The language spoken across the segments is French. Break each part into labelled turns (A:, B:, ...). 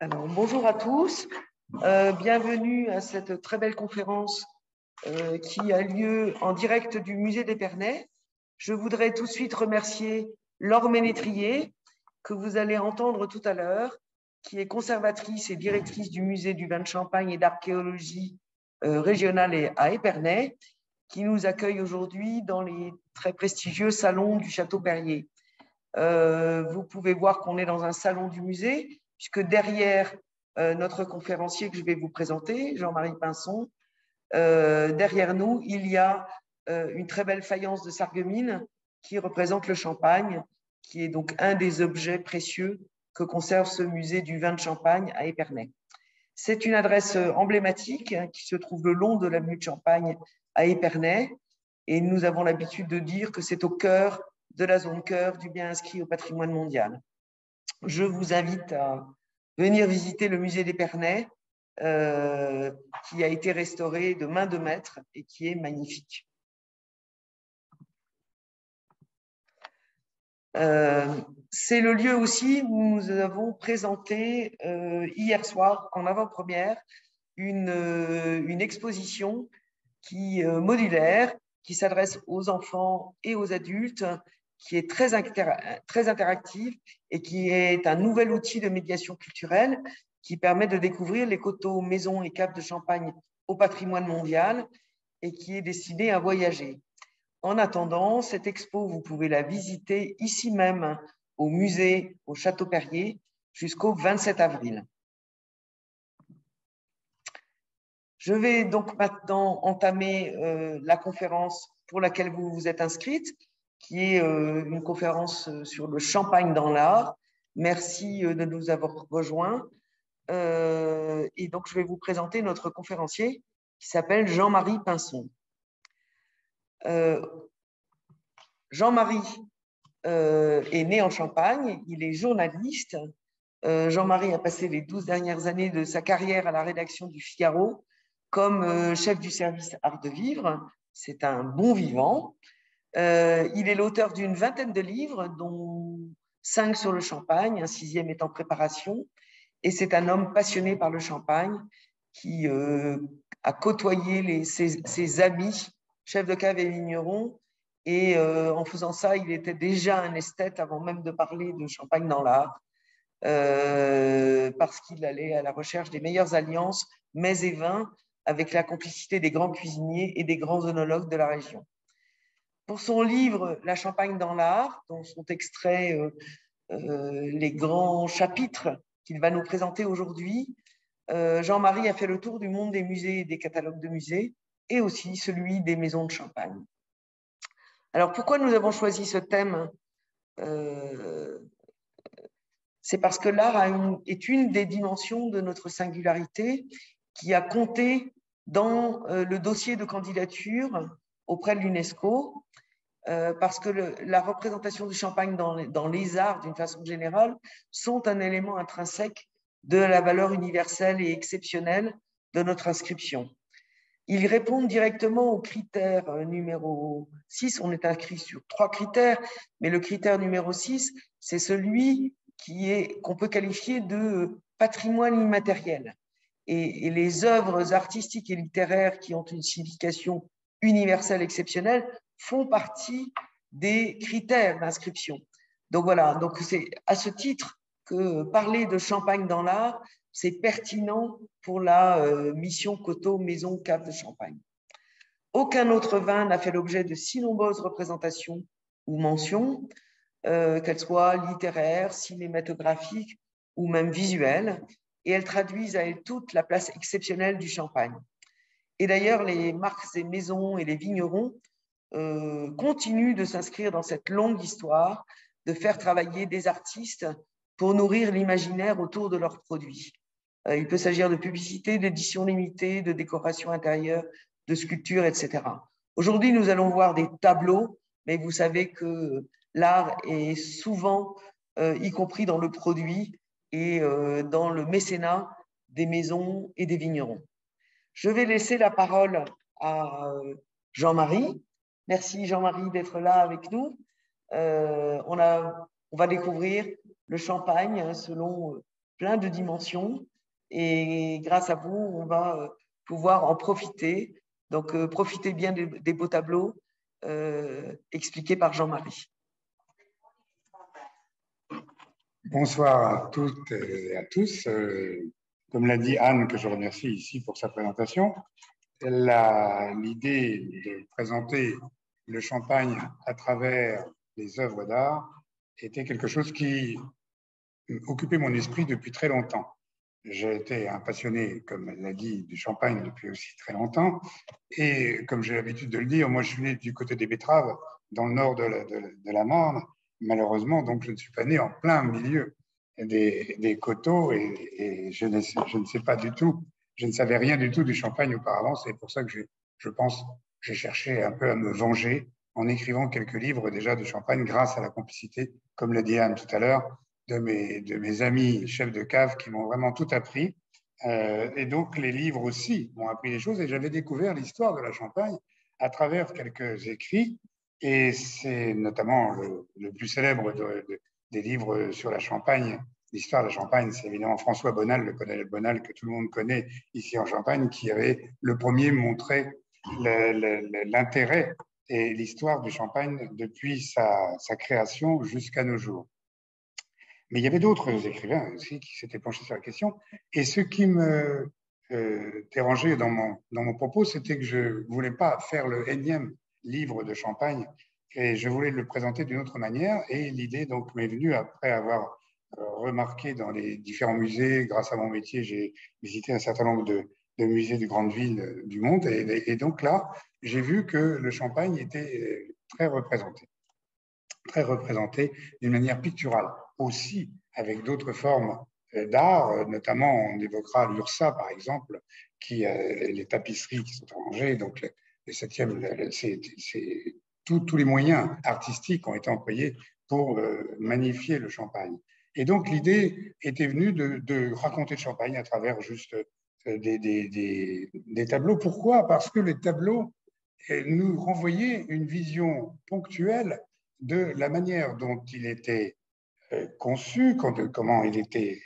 A: Alors, bonjour à tous, bienvenue à cette très belle conférence qui a lieu en direct du musée d'Épernay. Je voudrais tout de suite remercier Laure Ménétrier, que vous allez entendre tout à l'heure, qui est conservatrice et directrice du musée du vin de Champagne et d'archéologie régionale à Épernay, qui nous accueille aujourd'hui dans les très prestigieux salons du Château Perrier. Vous pouvez voir qu'on est dans un salon du musée, puisque derrière notre conférencier que je vais vous présenter, Jean-Marie Pinson, derrière nous, il y a une très belle faïence de Sarreguemines qui représente le champagne, qui est donc un des objets précieux que conserve ce musée du vin de Champagne à Épernay. C'est une adresse emblématique qui se trouve le long de l'avenue de Champagne à Épernay, et nous avons l'habitude de dire que c'est au cœur de la zone cœur du bien inscrit au patrimoine mondial. Je vous invite à venir visiter le musée d'Épernay, qui a été restauré de main de maître et qui est magnifique. C'est le lieu aussi où nous avons présenté hier soir, en avant-première, une exposition modulaire qui s'adresse aux enfants et aux adultes, qui est très interactive et qui est un nouvel outil de médiation culturelle qui permet de découvrir les coteaux, maisons et caves de Champagne au patrimoine mondial et qui est destiné à voyager. En attendant, cette expo, vous pouvez la visiter ici même au musée, au Château Perrier, jusqu'au 27 avril. Je vais donc maintenant entamer la conférence pour laquelle vous vous êtes inscrite, qui est une conférence sur le champagne dans l'art. Merci de nous avoir rejoints. Et donc, je vais vous présenter notre conférencier qui s'appelle Jean-Marie Pinson. Jean-Marie est né en Champagne, il est journaliste. Jean-Marie a passé les 12 dernières années de sa carrière à la rédaction du Figaro comme chef du service Art de Vivre. C'est un bon vivant. Il est l'auteur d'une vingtaine de livres, dont 5 sur le champagne, un 6e est en préparation. Et c'est un homme passionné par le champagne qui a côtoyé ses amis, chefs de cave et vignerons. Et en faisant ça, il était déjà un esthète avant même de parler de champagne dans l'art. Parce qu'il allait à la recherche des meilleures alliances, mets et vins, avec la complicité des grands cuisiniers et des grands œnologues de la région. Pour son livre « La Champagne dans l'art », dont sont extraits les grands chapitres qu'il va nous présenter aujourd'hui, Jean-Marie a fait le tour du monde des musées et des catalogues de musées, et aussi celui des maisons de champagne. Alors, pourquoi nous avons choisi ce thème? C'est parce que l'art est une des dimensions de notre singularité qui a compté dans le dossier de candidature auprès de l'UNESCO, parce que la représentation du champagne dans les arts, d'une façon générale, sont un élément intrinsèque de la valeur universelle et exceptionnelle de notre inscription. Ils répondent directement au critère numéro 6. On est inscrit sur 3 critères, mais le critère numéro 6, c'est celui qu'on peut qualifier de patrimoine immatériel. Et les œuvres artistiques et littéraires qui ont une signification universelle exceptionnelle font partie des critères d'inscription. Donc voilà, donc c'est à ce titre que parler de champagne dans l'art, c'est pertinent pour la mission coteau, maison, cave de Champagne. Aucun autre vin n'a fait l'objet de si nombreuses représentations ou mentions, qu'elles soient littéraires, cinématographiques ou même visuelles, et elles traduisent à elles toutes la place exceptionnelle du champagne. Et d'ailleurs, les marques et maisons et les vignerons continuent de s'inscrire dans cette longue histoire, de faire travailler des artistes pour nourrir l'imaginaire autour de leurs produits. Il peut s'agir de publicité, d'édition limitée, de décoration intérieure, de sculpture, etc. Aujourd'hui, nous allons voir des tableaux, mais vous savez que l'art est souvent, y compris dans le produit et dans le mécénat des maisons et des vignerons. Je vais laisser la parole à Jean-Marie. Merci Jean-Marie d'être là avec nous. On va découvrir le champagne selon plein de dimensions. Et grâce à vous, on va pouvoir en profiter. Donc, profitez bien des beaux tableaux expliqués par Jean-Marie.
B: Bonsoir à toutes et à tous. Comme l'a dit Anne, que je remercie ici pour sa présentation, l'idée de présenter le Champagne à travers les œuvres d'art était quelque chose qui occupait mon esprit depuis très longtemps. J'ai été un passionné, comme elle l'a dit, du Champagne depuis aussi très longtemps. Et comme j'ai l'habitude de le dire, moi je suis né du côté des Betteraves, dans le nord de la Marne. Malheureusement, donc je ne suis pas né en plein milieu des coteaux et je ne sais pas du tout, je ne savais rien du tout du Champagne auparavant. C'est pour ça que je pense j'ai cherché un peu à me venger en écrivant quelques livres déjà de Champagne grâce à la complicité, comme l'a dit Anne tout à l'heure, de mes amis chefs de cave qui m'ont vraiment tout appris. Et donc, les livres aussi m'ont appris des choses et j'avais découvert l'histoire de la Champagne à travers quelques écrits. Et c'est notamment le plus célèbre des livres sur la Champagne, l'histoire de la Champagne, c'est évidemment François Bonal, le colonel Bonal que tout le monde connaît ici en Champagne, qui avait le premier montré l'intérêt et l'histoire du Champagne depuis sa création jusqu'à nos jours. Mais il y avait d'autres écrivains aussi qui s'étaient penchés sur la question. Et ce qui me dérangeait dans mon propos, c'était que je ne voulais pas faire le énième livre de Champagne et je voulais le présenter d'une autre manière. Et l'idée donc m'est venue après avoir remarqué dans les différents musées. Grâce à mon métier, j'ai visité un certain nombre de musées de grandes villes du monde. Et donc là, j'ai vu que le Champagne était très représenté d'une manière picturale, aussi avec d'autres formes d'art, notamment on évoquera l'Ursa par exemple, qui les tapisseries qui sont arrangées, donc le 7e, tous les moyens artistiques ont été employés pour magnifier le Champagne. Et donc l'idée était venue de raconter le Champagne à travers juste des tableaux. Pourquoi? Parce que les tableaux nous renvoyaient une vision ponctuelle de la manière dont il était conçu, comment il était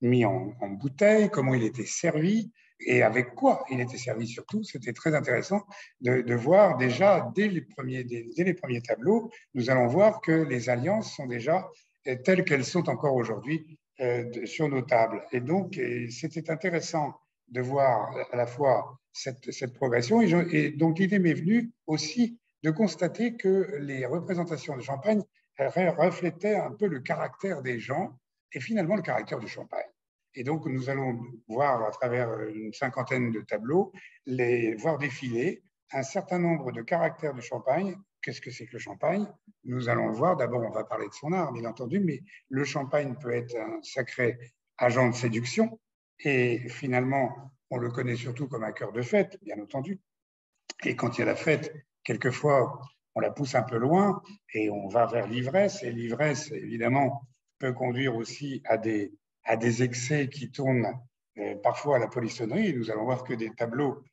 B: mis en bouteille, comment il était servi et avec quoi il était servi surtout. C'était très intéressant de voir déjà dès les premiers tableaux, nous allons voir que les alliances sont déjà telles qu'elles sont encore aujourd'hui sur nos tables. Et donc, c'était intéressant de voir à la fois cette progression. Et donc, l'idée m'est venue aussi de constater que les représentations de Champagne reflétaient un peu le caractère des gens et finalement le caractère du Champagne. Et donc, nous allons voir à travers une cinquantaine de tableaux, voir défiler un certain nombre de caractères du Champagne. Qu'est-ce que c'est que le Champagne? Nous allons voir, d'abord on va parler de son art, bien entendu, mais le Champagne peut être un sacré agent de séduction et finalement, on le connaît surtout comme un cœur de fête, bien entendu. Et quand il y a la fête, quelquefois, on la pousse un peu loin et on va vers l'ivresse. Et l'ivresse, évidemment, peut conduire aussi à des excès qui tournent parfois à la polissonnerie. Nous allons voir que des tableaux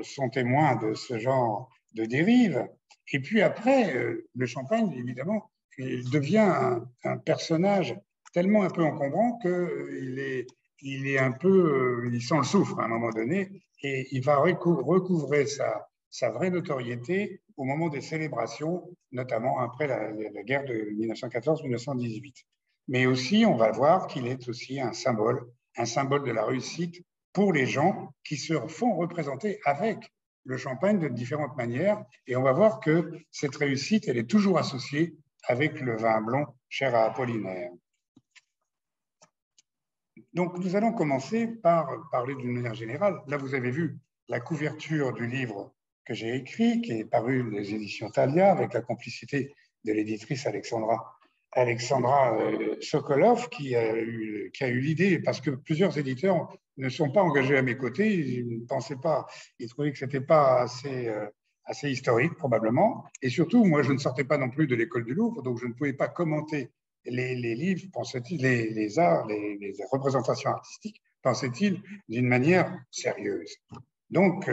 B: sont témoins de ce genre de dérive. Et puis après, le Champagne, évidemment, il devient un personnage tellement un peu encombrant qu'il est un peu, il sent le soufre à un moment donné et il va recouvrer sa vraie notoriété au moment des célébrations, notamment après la guerre de 1914-1918. Mais aussi, on va voir qu'il est aussi un symbole de la réussite pour les gens qui se font représenter avec le Champagne de différentes manières. Et on va voir que cette réussite, elle est toujours associée avec le vin blanc cher à Apollinaire. Donc, nous allons commencer par parler d'une manière générale. Là, vous avez vu la couverture du livre que j'ai écrit, qui est paru dans les éditions Thalia, avec la complicité de l'éditrice Alexandra Sokolov, qui a eu l'idée, parce que plusieurs éditeurs ne sont pas engagés à mes côtés, ils ne pensaient pas, ils trouvaient que ce n'était pas assez historique, probablement. Et surtout, moi, je ne sortais pas non plus de l'école du Louvre, donc je ne pouvais pas commenter les livres, pensait-il, les arts, les représentations artistiques, pensait-il, d'une manière sérieuse. Donc,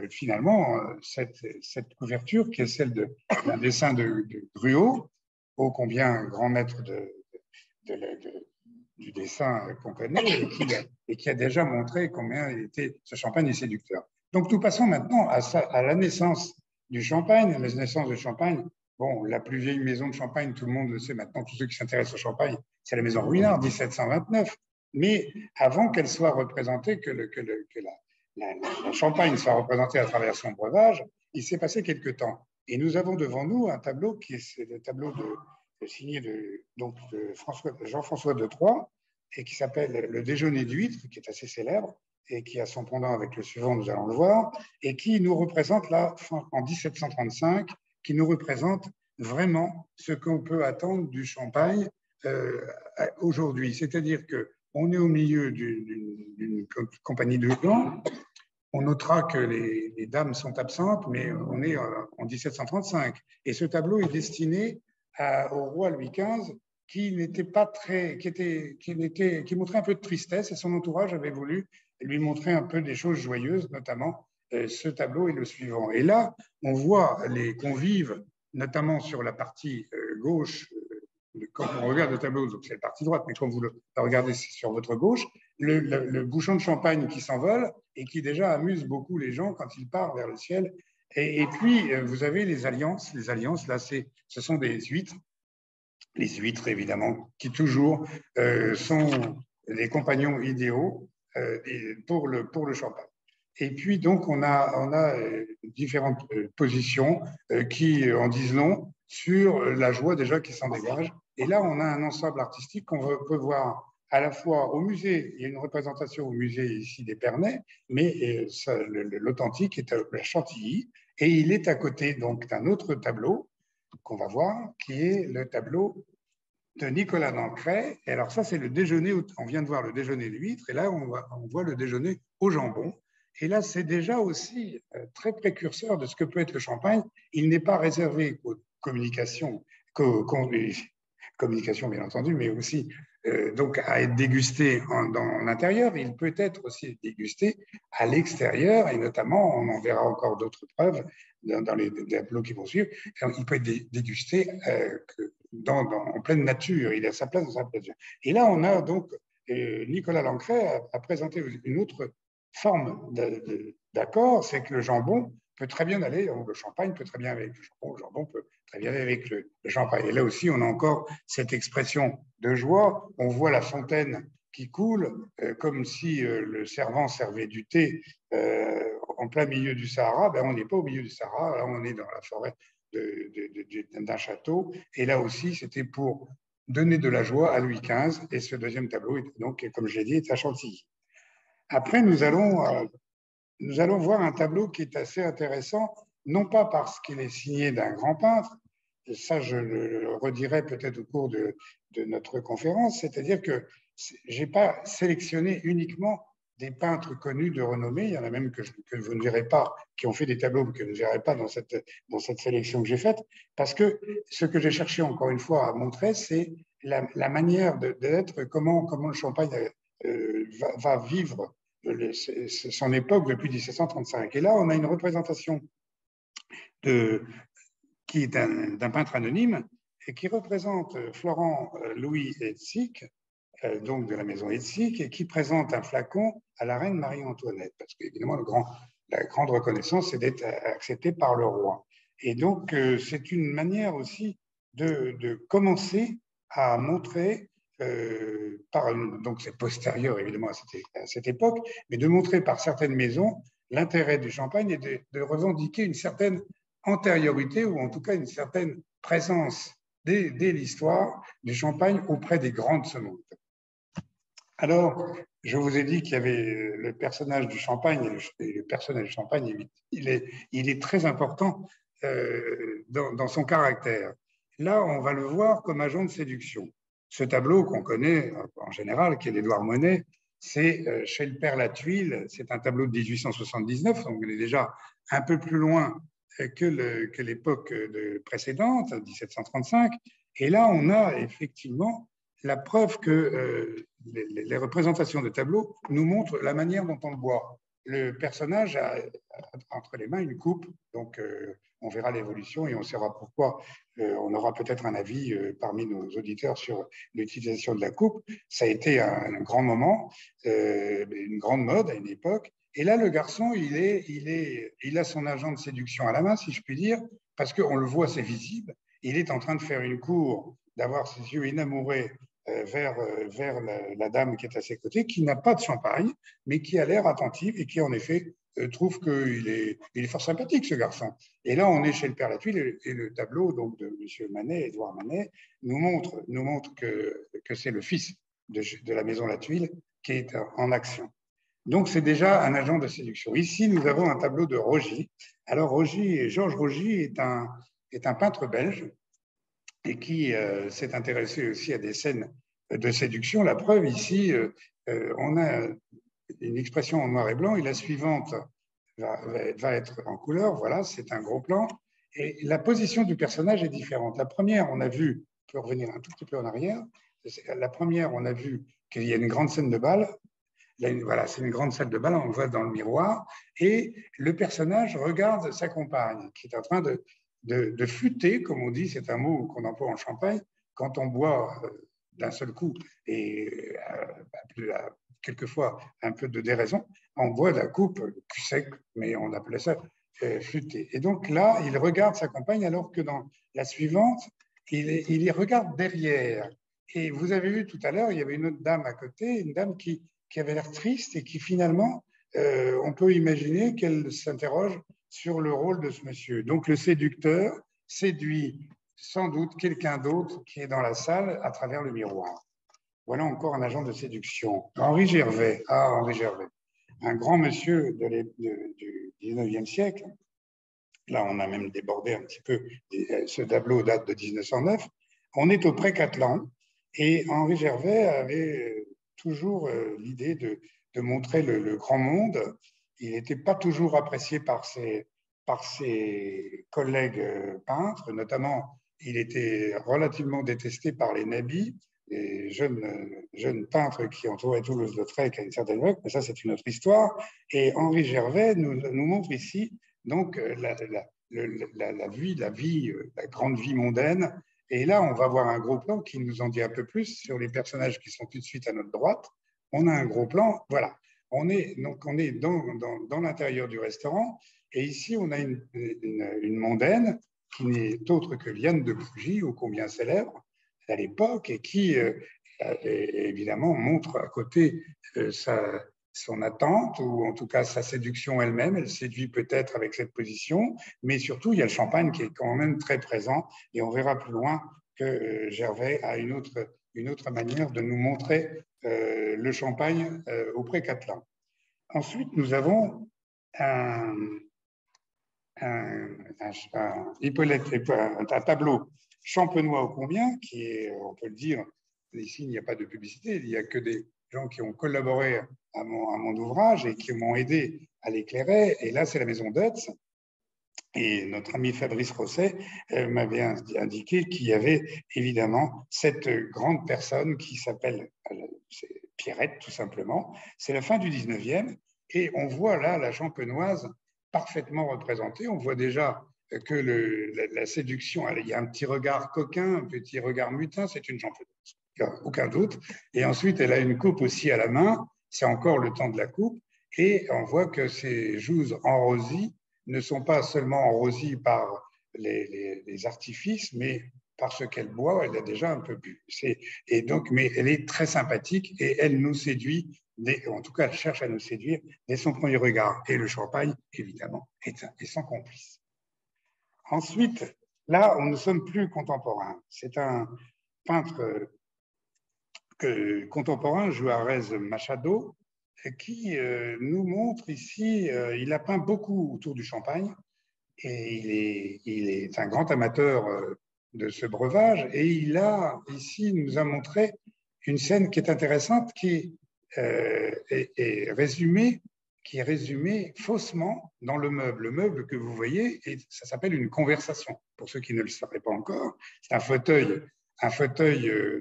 B: finalement, cette couverture, qui est celle d'un dessin de Gruau, ô combien grand maître du dessin qu'on connaît et qui a déjà montré combien ce champagne est séducteur. Donc, nous passons maintenant à la naissance du champagne. La naissance du champagne, bon, la plus vieille maison de champagne, tout le monde le sait maintenant, tous ceux qui s'intéressent au champagne, c'est la maison Ruinart, 1729. Mais avant qu'elle soit représentée, que la Champagne soit représentée à travers son breuvage, il s'est passé quelque temps. Et nous avons devant nous un tableau qui est le tableau signé de Jean-François de Troyes et qui s'appelle Le Déjeuner d'huîtres, qui est assez célèbre et qui a son pendant avec le suivant, nous allons le voir, et qui nous représente là, en 1735, qui nous représente vraiment ce qu'on peut attendre du champagne aujourd'hui. C'est-à-dire qu'on est au milieu d'une compagnie de gants. On notera que les dames sont absentes, mais on est en 1735. Et ce tableau est destiné au roi Louis XV, qui n'était pas très, qui montrait un peu de tristesse, et son entourage avait voulu lui montrer un peu des choses joyeuses, notamment ce tableau et le suivant. Et là, on voit les convives, notamment sur la partie gauche. Quand on regarde le tableau, c'est la partie droite, mais quand vous le regardez sur votre gauche, le bouchon de champagne qui s'envole et qui déjà amuse beaucoup les gens quand il part vers le ciel. Et puis, vous avez les alliances. Les alliances, là, ce sont des huîtres. Les huîtres, évidemment, qui toujours sont les compagnons idéaux pour le champagne. Et puis, donc, on a différentes positions qui en disent long sur la joie déjà qui s'en dégage. Et là, on a un ensemble artistique qu'on peut voir à la fois au musée. Il y a une représentation au musée ici d'Épernay, mais l'authentique est à la Chantilly. Et il est à côté donc d'un autre tableau qu'on va voir, qui est le tableau de Nicolas Lancret. Et alors ça, c'est le déjeuner, on vient de voir le déjeuner d'huîtres, et là, on voit le déjeuner au jambon. Et là, c'est déjà aussi très précurseur de ce que peut être le champagne. Il n'est pas réservé aux communications, communication bien entendu, mais aussi donc à être dégusté dans l'intérieur. Il peut être aussi dégusté à l'extérieur, et notamment, on en verra encore d'autres preuves dans les tableaux qui vont suivre. Il peut être dégusté en pleine nature. Il a sa place dans sa nature. Et là, on a donc Nicolas Lancret a présenté une autre forme d'accord, c'est que le jambon peut très bien aller, le champagne peut très bien aller avec le jambon peut très bien aller avec le champagne. Et là aussi, on a encore cette expression de joie. On voit la fontaine qui coule, comme si le servant servait du thé en plein milieu du Sahara. Ben, on n'est pas au milieu du Sahara, là, on est dans la forêt d'un château. Et là aussi, c'était pour donner de la joie à Louis XV. Et ce deuxième tableau, donc, comme je l'ai dit, est à Chantilly. Après, nous allons voir un tableau qui est assez intéressant, non pas parce qu'il est signé d'un grand peintre, ça je le redirai peut-être au cours de notre conférence, c'est-à-dire que je n'ai pas sélectionné uniquement des peintres connus de renommée, il y en a même que vous ne verrez pas, qui ont fait des tableaux que vous ne verrez pas dans cette sélection que j'ai faite, parce que ce que j'ai cherché encore une fois à montrer, c'est la manière d'être, comment le champagne va vivre son époque depuis 1735. Et là, on a une représentation qui est d'un peintre anonyme et qui représente Florent Louis Hetzig, donc de la maison Hetzig, et qui présente un flacon à la reine Marie-Antoinette, parce qu'évidemment, la grande reconnaissance, c'est d'être accepté par le roi. Et donc, c'est une manière aussi de commencer à montrer donc c'est postérieur évidemment à cette époque, mais de montrer par certaines maisons l'intérêt du champagne et de revendiquer une certaine antériorité ou en tout cas une certaine présence dès l'histoire du champagne auprès des grands de ce monde. Alors, je vous ai dit qu'il y avait le personnage du champagne et le personnage du champagne, il est très important dans son caractère. Là, on va le voir comme agent de séduction. Ce tableau qu'on connaît en général, qui est d'Édouard Monet, c'est chez le Père Latuile, c'est un tableau de 1879, donc on est déjà un peu plus loin que l'époque précédente, 1735. Et là, on a effectivement la preuve que les représentations de tableaux nous montrent la manière dont on le boit. Le personnage a entre les mains une coupe, donc on verra l'évolution et on saura pourquoi. On aura peut-être un avis parmi nos auditeurs sur l'utilisation de la coupe. Ça a été un grand moment, une grande mode à une époque. Et là, le garçon, il a son agent de séduction à la main, si je puis dire, parce qu'on le voit, c'est visible. Il est en train de faire une cour, d'avoir ses yeux enamourés vers la dame qui est à ses côtés, qui n'a pas de champagne, mais qui a l'air attentive et qui, en effet, trouve qu'il est fort sympathique, ce garçon. Et là, on est chez le Père Latuile et le tableau donc, de M. Manet, Édouard Manet, nous montre que c'est le fils de la maison Latuile qui est en action. Donc, c'est déjà un agent de séduction. Ici, nous avons un tableau de Rogy. Alors, Georges Rogy est un peintre belge et qui s'est intéressé aussi à des scènes de séduction. La preuve, ici, on a une expression en noir et blanc et la suivante va être en couleur. Voilà, c'est un gros plan. Et la position du personnage est différente. La première, on a vu, on peut revenir un tout petit peu en arrière, la première, on a vu qu'il y a une grande scène de bal. Voilà, c'est une grande salle de bal, on le voit dans le miroir, et le personnage regarde sa compagne, qui est en train de flûter, comme on dit, c'est un mot qu'on emploie en Champagne, quand on boit d'un seul coup, et quelquefois un peu de déraison, on boit de la coupe cul sec, mais on appelait ça flûter. Et donc là, il regarde sa compagne, alors que dans la suivante, il y regarde derrière. Et vous avez vu tout à l'heure, il y avait une autre dame à côté, une dame qui avait l'air triste et qui finalement, on peut imaginer qu'elle s'interroge sur le rôle de ce monsieur. Donc le séducteur séduit sans doute quelqu'un d'autre qui est dans la salle à travers le miroir. Voilà encore un agent de séduction. Henri Gervais, un grand monsieur du 19e siècle. Là, on a même débordé un petit peu. Ce tableau date de 1909. On est au Pré-Catelan et Henri Gervais avait toujours l'idée de montrer le grand monde. Il n'était pas toujours apprécié par ses collègues peintres, notamment il était relativement détesté par les nabis, les jeunes peintres qui entouraient Toulouse-Lautrec à une certaine époque, mais ça c'est une autre histoire. Et Henri Gervais nous montre ici donc la grande vie mondaine. Et là, on va voir un gros plan qui nous en dit un peu plus sur les personnages qui sont tout de suite à notre droite. On a un gros plan, voilà. On est dans l'intérieur du restaurant et ici, on a une mondaine qui n'est autre que Liane de Pougy, ô combien célèbre à l'époque, et qui, évidemment, montre à côté son attente, ou en tout cas sa séduction elle-même. Elle séduit peut-être avec cette position, mais surtout, il y a le champagne qui est quand même très présent, et on verra plus loin que Gervais a une autre manière de nous montrer le champagne au Pré-Catelan. Ensuite, nous avons un tableau champenois ô combien, qui est, on peut le dire, ici il n'y a pas de publicité, il n'y a que des gens qui ont collaboré à mon ouvrage et qui m'ont aidé à l'éclairer. Et là, c'est la maison Deutz. Et notre ami Fabrice Rosset m'avait indiqué qu'il y avait évidemment cette grande personne qui s'appelle Pierrette, tout simplement. C'est la fin du 19e. Et on voit là la champenoise parfaitement représentée. On voit déjà que la séduction, il y a un petit regard coquin, un petit regard mutin, c'est une champenoise, aucun doute. Et ensuite, elle a une coupe aussi à la main, c'est encore le temps de la coupe. Et on voit que ses joues en rosy ne sont pas seulement en rosy par les artifices, mais parce qu'elle boit, elle a déjà un peu bu. Et donc, mais elle est très sympathique et elle nous séduit, en tout cas, elle cherche à nous séduire dès son premier regard. Et le champagne, évidemment, est son complice. Ensuite, là, on ne sommes plus contemporains. C'est un peintre contemporain, Juarez Machado, qui nous montre ici, il a peint beaucoup autour du champagne et il est un grand amateur de ce breuvage et nous a montré une scène qui est intéressante, qui est résumée faussement dans le meuble. Le meuble que vous voyez, ça s'appelle une conversation. Pour ceux qui ne le savaient pas encore, c'est un fauteuil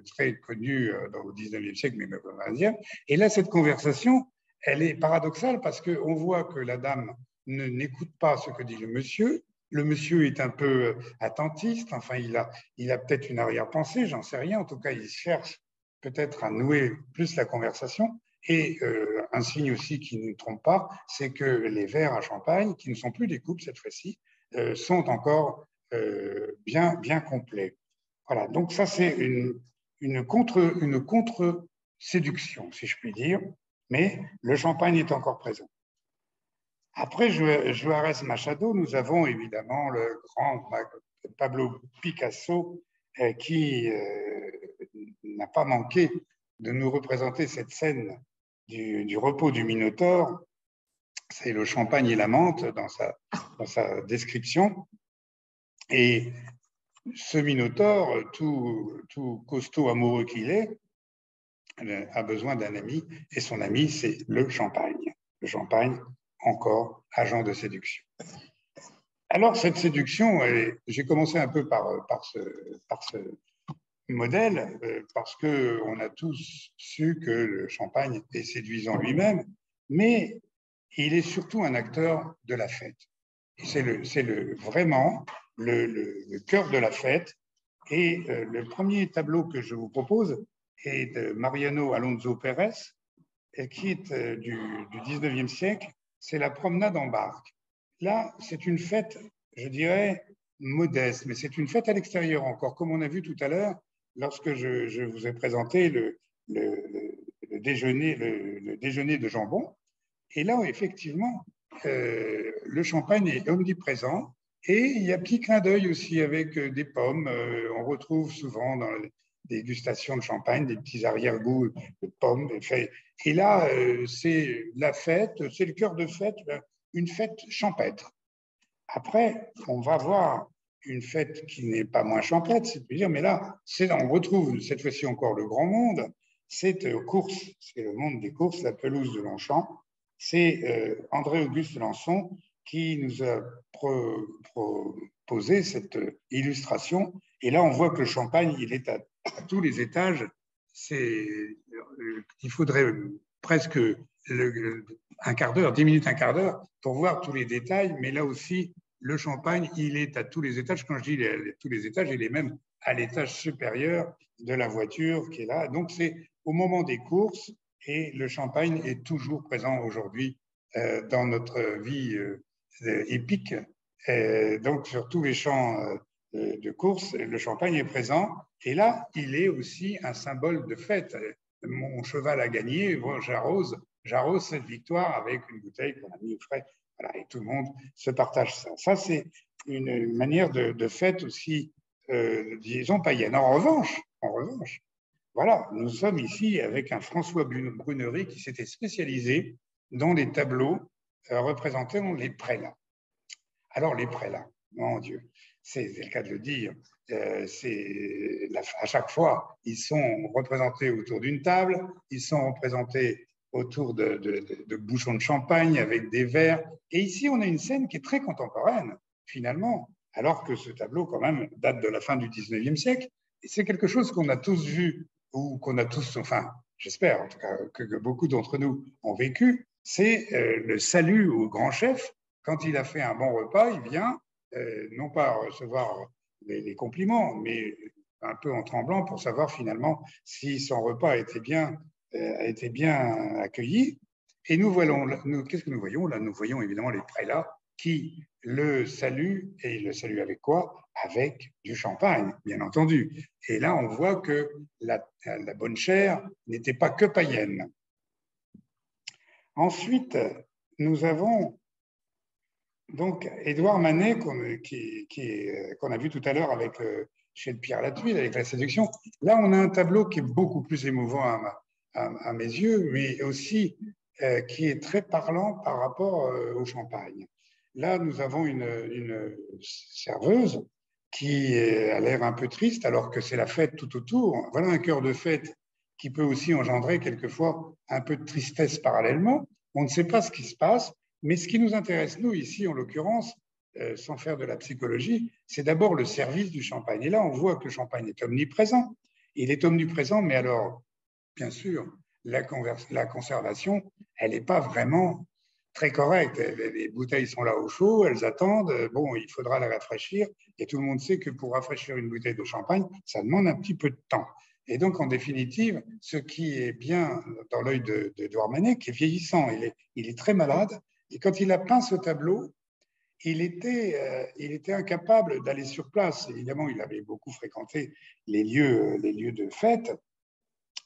B: très connu au 19e siècle, mais même au 20e. Et là, cette conversation, elle est paradoxale parce qu'on voit que la dame n'écoute pas ce que dit le monsieur, Le monsieur est un peu attentiste, enfin, il a peut-être une arrière-pensée, j'en sais rien. En tout cas, il cherche peut-être à nouer plus la conversation. Et un signe aussi qui ne nous trompe pas, c'est que les verres à champagne, qui ne sont plus des coupes cette fois-ci, sont encore bien complets. Voilà, donc ça c'est une contre-séduction, si je puis dire, mais le champagne est encore présent. Après Juarez Machado, nous avons évidemment le grand Pablo Picasso qui n'a pas manqué de nous représenter cette scène du repos du Minotaure. C'est le champagne et la menthe dans sa description. Et ce Minotaure, tout costaud amoureux qu'il est, a besoin d'un ami, et son ami, c'est le champagne. Le champagne, encore agent de séduction. Alors, cette séduction, j'ai commencé un peu par ce modèle, parce qu'on a tous su que le champagne est séduisant lui-même, mais il est surtout un acteur de la fête. C'est vraiment le cœur de la fête. Et le premier tableau que je vous propose est de Mariano Alonso Pérez, qui est du 19e siècle. C'est la promenade en barque. Là, c'est une fête, je dirais, modeste, mais c'est une fête à l'extérieur encore, comme on a vu tout à l'heure lorsque je vous ai présenté le déjeuner de jambon. Et là, effectivement, le champagne est omniprésent. Et il y a petit clin d'œil aussi avec des pommes. On retrouve souvent dans les dégustations de champagne des petits arrière-goûts de pommes. Et là, c'est la fête, c'est le cœur de fête, une fête champêtre. Après, on va voir une fête qui n'est pas moins champêtre, c'est de dire, mais là, on retrouve cette fois-ci encore le grand monde. C'est course, c'est le monde des courses, la pelouse de Longchamp. C'est André-Auguste Lançon qui nous a proposé cette illustration. Et là, on voit que le champagne, il est à tous les étages. Il faudrait presque un quart d'heure, 10 minutes, un quart d'heure pour voir tous les détails. Mais là aussi, le champagne, il est à tous les étages. Quand je dis tous les étages, il est même à l'étage supérieur de la voiture qui est là. Donc, c'est au moment des courses. Et le champagne est toujours présent aujourd'hui dans notre vie épique. Donc, sur tous les champs de course, le champagne est présent. Et là, il est aussi un symbole de fête. Mon cheval a gagné, bon, j'arrose cette victoire avec une bouteille qu'on a mis au frais. Voilà, et tout le monde se partage ça. Ça, c'est une manière de fête aussi, disons, païenne. En revanche, voilà, nous sommes ici avec un François Brunery qui s'était spécialisé dans les tableaux représentant les prélats. Alors, les prélats, mon Dieu, c'est le cas de le dire, à chaque fois, ils sont représentés autour d'une table, ils sont représentés autour de bouchons de champagne avec des verres. Et ici, on a une scène qui est très contemporaine, finalement, alors que ce tableau, quand même, date de la fin du 19e siècle. Et c'est quelque chose qu'on a tous vu ou qu'on a tous, enfin, j'espère en tout cas que beaucoup d'entre nous ont vécu, c'est le salut au grand chef. Quand il a fait un bon repas, il vient non pas recevoir les compliments, mais un peu en tremblant pour savoir finalement si son repas a été bien accueilli. Et qu'est-ce que nous voyons? Là, nous voyons évidemment les prélats qui le saluent, et ils le saluent avec quoi? Avec du champagne, bien entendu. Et là, on voit que la bonne chère n'était pas que païenne. Ensuite, nous avons donc Édouard Manet, qu'on a vu tout à l'heure avec chez Pierre Latuile, avec la séduction. Là, on a un tableau qui est beaucoup plus émouvant à mes yeux, mais aussi qui est très parlant par rapport au champagne. Là, nous avons une serveuse qui a l'air un peu triste, alors que c'est la fête tout autour. Voilà un cœur de fête qui peut aussi engendrer quelquefois un peu de tristesse parallèlement. On ne sait pas ce qui se passe, mais ce qui nous intéresse, nous, ici, en l'occurrence, sans faire de la psychologie, c'est d'abord le service du champagne. Et là, on voit que le champagne est omniprésent. Il est omniprésent, mais alors, bien sûr, la conservation, elle n'est pas vraiment très correcte. Les bouteilles sont là au chaud, elles attendent. Bon, il faudra les rafraîchir. Et tout le monde sait que pour rafraîchir une bouteille de champagne, ça demande un petit peu de temps. Et donc, en définitive, ce qui est bien dans l'œil d'Édouard Manet, qui est vieillissant, il est très malade. Et quand il a peint ce tableau, il était incapable d'aller sur place. Évidemment, il avait beaucoup fréquenté les lieux de fête.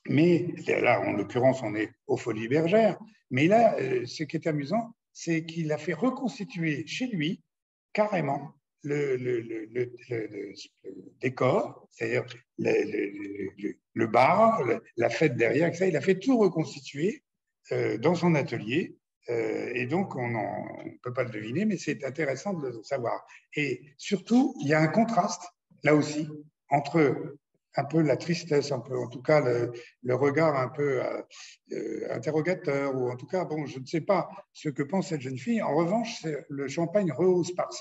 B: Mais là, en l'occurrence, on est aux Folies Bergères. Mais là, ce qui est amusant, c'est qu'il a fait reconstituer chez lui carrément le décor, c'est-à-dire le bar, la fête derrière, ça, il a fait tout reconstituer dans son atelier. Et donc, on ne peut pas le deviner, mais c'est intéressant de le savoir. Et surtout, il y a un contraste, là aussi, entre un peu la tristesse, un peu, en tout cas le regard un peu interrogateur, ou en tout cas, bon, je ne sais pas ce que pense cette jeune fille. En revanche, le champagne rehausse par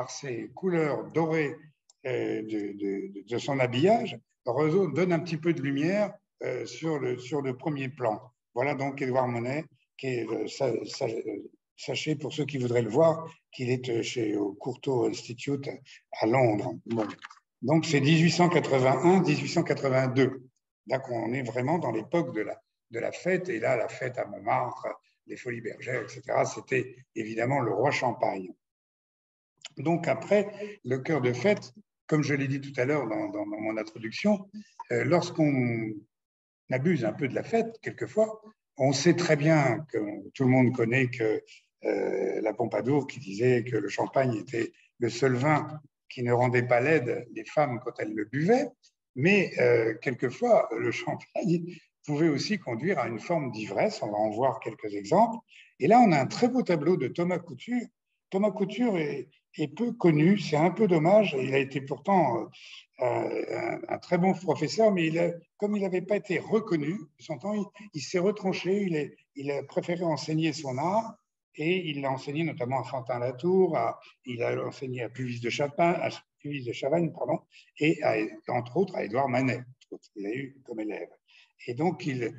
B: ses couleurs dorées de son habillage, donne un petit peu de lumière sur le premier plan. Voilà donc Édouard Manet, qui est, sachez pour ceux qui voudraient le voir, qu'il est au Courtauld Institute à Londres. Bon. Donc, c'est 1881-1882. Là, on est vraiment dans l'époque de la fête. Et là, la fête à Montmartre, les Folies Bergères, etc., c'était évidemment le roi Champagne. Donc, après, le cœur de fête, comme je l'ai dit tout à l'heure dans mon introduction, lorsqu'on abuse un peu de la fête, quelquefois, on sait très bien que tout le monde connaît que la Pompadour qui disait que le champagne était le seul vin qui ne rendait pas laides les femmes quand elles le buvaient, mais quelquefois, le champagne pouvait aussi conduire à une forme d'ivresse. On va en voir quelques exemples. Et là, on a un très beau tableau de Thomas Couture. Thomas Couture est peu connu, c'est un peu dommage. Il a été pourtant un très bon professeur, mais comme il n'avait pas été reconnu, son temps, il s'est retranché, il a préféré enseigner son art. Et il l'a enseigné notamment à Fantin-Latour, il a enseigné à Puvis de Chavannes, pardon, et entre autres à Édouard Manet, qu'il a eu comme élève. Et donc, il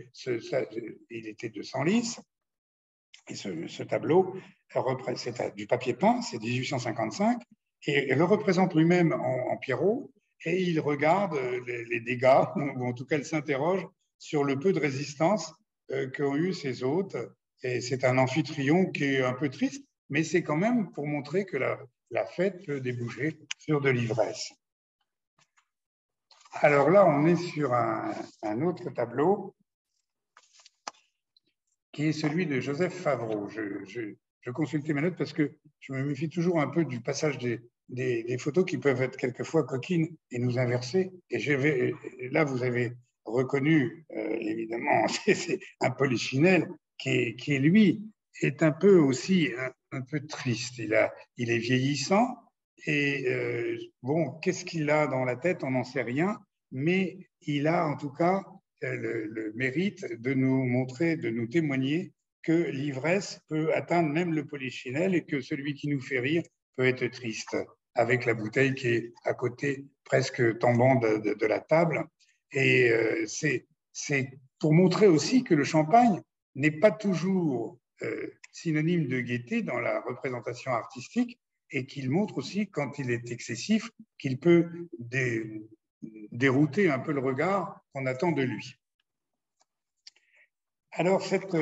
B: était de Senlis, et ce tableau, c'est du papier peint, c'est 1855, et le représente lui-même en Pierrot, et il regarde les dégâts, ou en tout cas, il s'interroge sur le peu de résistance qu'ont eu ses hôtes. Et c'est un amphitryon qui est un peu triste, mais c'est quand même pour montrer que la fête peut déboucher sur de l'ivresse. Alors là, on est sur un autre tableau qui est celui de Joseph Favreau. Je consultais mes notes parce que je me méfie toujours un peu du passage des photos qui peuvent être quelquefois coquines et nous inverser. Et là, vous avez reconnu, évidemment, c'est un Polichinelle qui lui, est un peu aussi un peu triste. Il est vieillissant et bon, qu'est-ce qu'il a dans la tête? On n'en sait rien, mais il a en tout cas le mérite de nous montrer, de nous témoigner que l'ivresse peut atteindre même le Polichinelle et que celui qui nous fait rire peut être triste, avec la bouteille qui est à côté, presque tombant de la table. Et c'est pour montrer aussi que le champagne n'est pas toujours synonyme de gaieté dans la représentation artistique et qu'il montre aussi, quand il est excessif, qu'il peut dérouter un peu le regard qu'on attend de lui. Alors, cette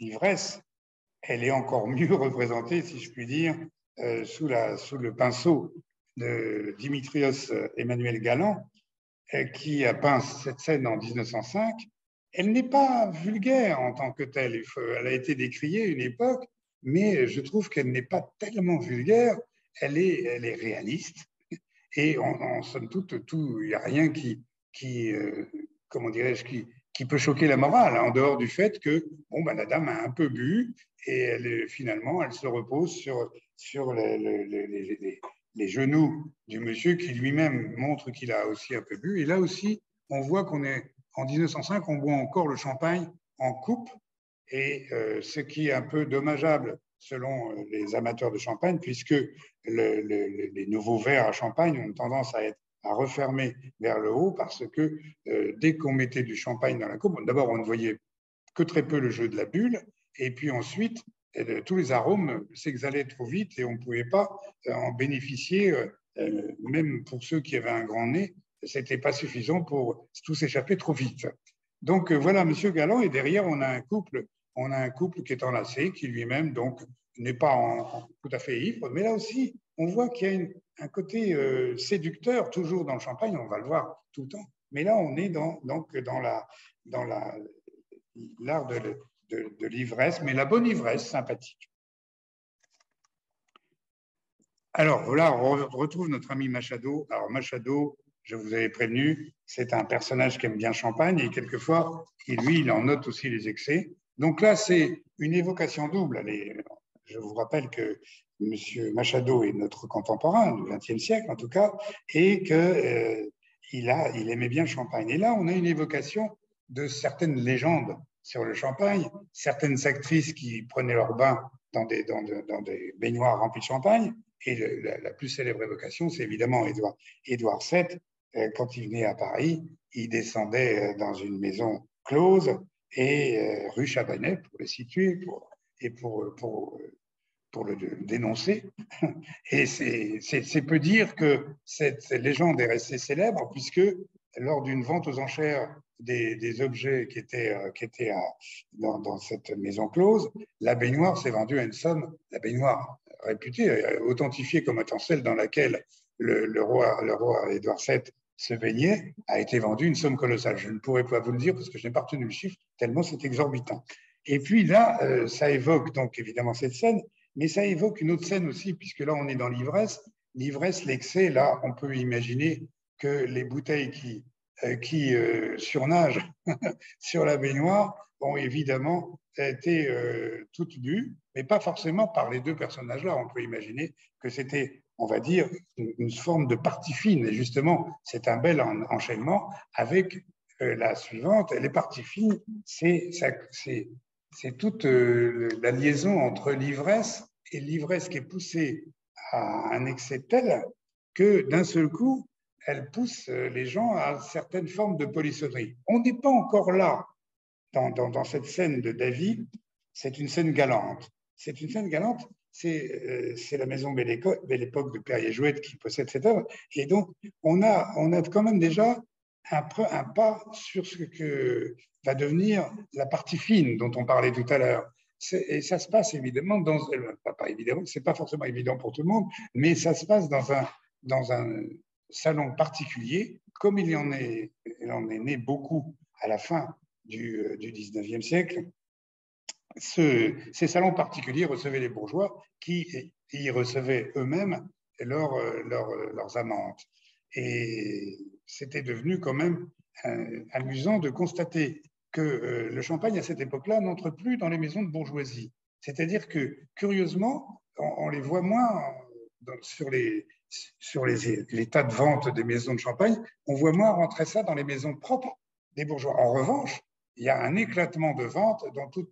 B: ivresse, elle est encore mieux représentée, si je puis dire, sous le pinceau de Dimitrios Emmanuel Galland, qui a peint cette scène en 1905. Elle n'est pas vulgaire en tant que telle. Elle a été décriée à une époque, mais je trouve qu'elle n'est pas tellement vulgaire. Elle est réaliste. Et en somme toute, il n'y a rien comment dirais-je, qui peut choquer la morale, en dehors du fait que bon, ben, la dame a un peu bu et finalement, elle se repose sur les genoux du monsieur qui lui-même montre qu'il a aussi un peu bu. Et là aussi, on voit qu'on est en 1905, on boit encore le champagne en coupe, et ce qui est un peu dommageable selon les amateurs de champagne, puisque les nouveaux verres à champagne ont tendance à refermer vers le haut, parce que dès qu'on mettait du champagne dans la coupe, d'abord on ne voyait que très peu le jeu de la bulle. Et puis ensuite, tous les arômes s'exhalaient trop vite et on ne pouvait pas en bénéficier, même pour ceux qui avaient un grand nez, ce n'était pas suffisant pour tout s'échapper trop vite. Donc voilà, Monsieur Galland, et derrière, on a un couple qui est enlacé, qui lui-même donc n'est pas tout à fait ivre, mais là aussi, on voit qu'il y a un côté séducteur, toujours dans le champagne, on va le voir tout le temps. Mais là, on est donc dans l'art de l'ivresse, mais la bonne ivresse sympathique. Alors là, on retrouve notre ami Machado. Alors Machado, je vous avais prévenu, c'est un personnage qui aime bien Champagne et quelquefois, il en note aussi les excès. Donc là, c'est une évocation double. Je vous rappelle que M. Machado est notre contemporain du XXe siècle, en tout cas, et qu'il aimait bien Champagne. Et là, on a une évocation de certaines légendes sur le Champagne, certaines actrices qui prenaient leur bain dans des baignoires remplis de champagne. Et la plus célèbre évocation, c'est évidemment Édouard VII. Quand il venait à Paris, il descendait dans une maison close et rue Chabanais, pour le situer et pour le dénoncer. Et c'est peu dire que cette légende est restée célèbre, puisque lors d'une vente aux enchères des objets qui étaient dans cette maison close, la baignoire s'est vendue à une somme, la baignoire réputée, authentifiée comme étant celle dans laquelle le roi Édouard VII se baignait, a été vendue une somme colossale. Je ne pourrais pas vous le dire parce que je n'ai pas retenu le chiffre, tellement c'est exorbitant. Et puis là, ça évoque donc évidemment cette scène, mais ça évoque une autre scène aussi, puisque là, on est dans l'ivresse. L'ivresse, l'excès, là, on peut imaginer que les bouteilles qui surnagent sur la baignoire ont évidemment été toutes bues, mais pas forcément par les deux personnages-là. On peut imaginer que c'était, on va dire, une forme de partie fine. Et justement, c'est un bel enchaînement avec la suivante. Les parties fines, c'est toute la liaison entre l'ivresse et l'ivresse qui est poussée à un excès tel que d'un seul coup, elle pousse les gens à certaines formes de polissonnerie. On n'est pas encore là dans cette scène de David, c'est une scène galante. C'est une scène galante, c'est la maison Belle Époque de Perrier-Jouët qui possède cette œuvre. Et donc, on a quand même déjà un pas sur ce que va devenir la partie fine dont on parlait tout à l'heure. Et ça se passe évidemment pas évidemment, c'est pas forcément évident pour tout le monde, mais ça se passe dans un salon particulier, comme il en est né beaucoup à la fin du 19e siècle. Ces salons particuliers recevaient les bourgeois qui y recevaient eux-mêmes leurs amantes. Et c'était devenu quand même amusant de constater que le champagne, à cette époque-là, n'entre plus dans les maisons de bourgeoisie. C'est-à-dire que, curieusement, on les voit moins sur les tas de vente des maisons de champagne, on voit moins rentrer ça dans les maisons propres des bourgeois. En revanche, il y a un éclatement de vente dans tous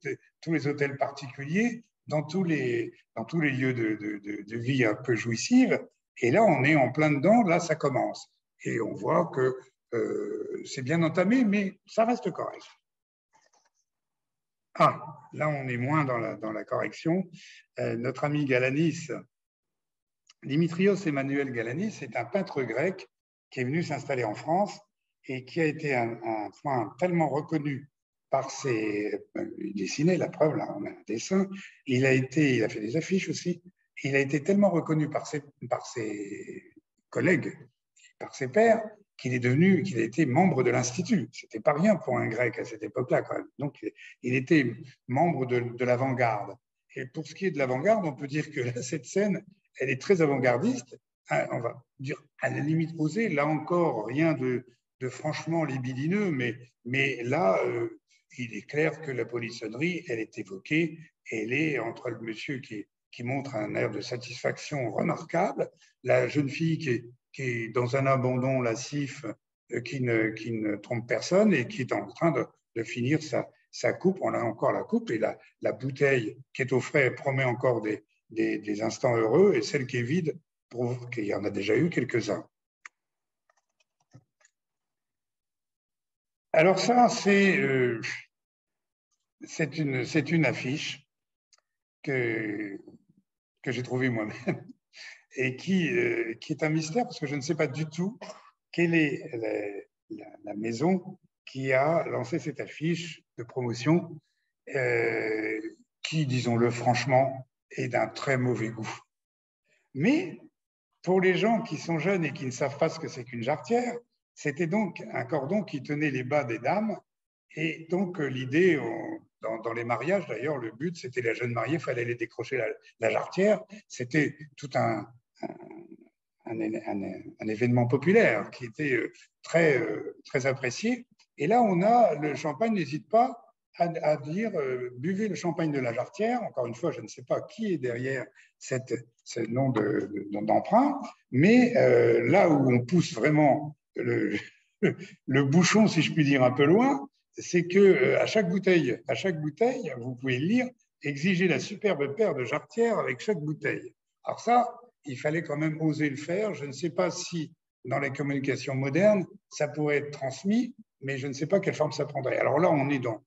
B: les hôtels particuliers, dans tous les lieux de vie un peu jouissive. Et là, on est en plein dedans, là, ça commence. Et on voit que c'est bien entamé, mais ça reste correct. Ah, là, on est moins dans la correction. Notre ami Galanis, Dimitrios Emmanuel Galanis, est un peintre grec qui est venu s'installer en France et qui a été un point tellement reconnu par il dessinait, la preuve, là, on a un dessin. Il a fait des affiches aussi. Il a été tellement reconnu par ses collègues, par ses pairs, qu'il a été membre de l'Institut. C'était pas rien pour un Grec à cette époque-là, quand même. Donc, il était membre de l'avant-garde. Et pour ce qui est de l'avant-garde, on peut dire que là, cette scène, elle est très avant-gardiste. On va dire, à la limite osée, là encore, rien de franchement libidineux, mais là, il est clair que la polissonnerie, elle est évoquée, elle est entre le monsieur qui montre un air de satisfaction remarquable, la jeune fille qui est dans un abandon lascif, qui ne trompe personne et qui est en train de finir sa coupe. On a encore la coupe et la bouteille qui est au frais promet encore des instants heureux, et celle qui est vide prouve qu'il y en a déjà eu quelques-uns. Alors ça, c'est c'est une affiche que j'ai trouvée moi-même et qui est un mystère parce que je ne sais pas du tout quelle est la maison qui a lancé cette affiche de promotion qui, disons-le franchement, est d'un très mauvais goût. Mais pour les gens qui sont jeunes et qui ne savent pas ce que c'est qu'une jarretière, c'était donc un cordon qui tenait les bas des dames. Et donc, l'idée, dans les mariages, d'ailleurs, le but, c'était la jeune mariée, il fallait aller décrocher la jarretière. C'était tout un événement populaire qui était très apprécié. Et là, le champagne n'hésite pas à dire buvez le champagne de la jarretière. Encore une fois, je ne sais pas qui est derrière ce nom d'emprunt, mais là où on pousse vraiment le bouchon, si je puis dire, un peu loin, c'est que à chaque bouteille, vous pouvez lire exiger la superbe paire de jarretières avec chaque bouteille. Alors ça, il fallait quand même oser le faire. Je ne sais pas si dans les communications modernes, ça pourrait être transmis, mais je ne sais pas quelle forme ça prendrait. Alors là, on est dans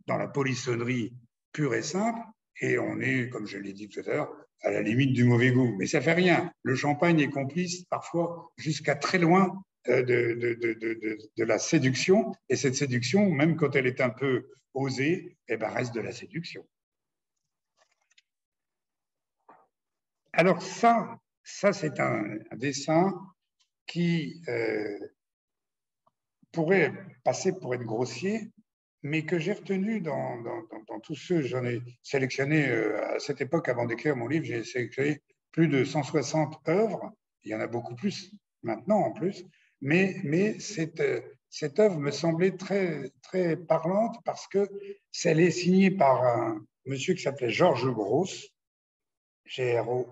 B: la polissonnerie pure et simple, et on est, comme je l'ai dit tout à l'heure, à la limite du mauvais goût. Mais ça ne fait rien. Le champagne est complice parfois jusqu'à très loin de la séduction, et cette séduction, même quand elle est un peu osée, eh ben, reste de la séduction. Alors ça c'est un dessin qui pourrait passer pour être grossier, mais que j'ai retenu dans tous ceux, j'en ai sélectionné à cette époque, avant d'écrire mon livre, j'ai sélectionné plus de 160 œuvres, il y en a beaucoup plus maintenant en plus, mais cette œuvre me semblait très, très parlante parce que elle est signée par un monsieur qui s'appelait Georges Grosz, Grosz,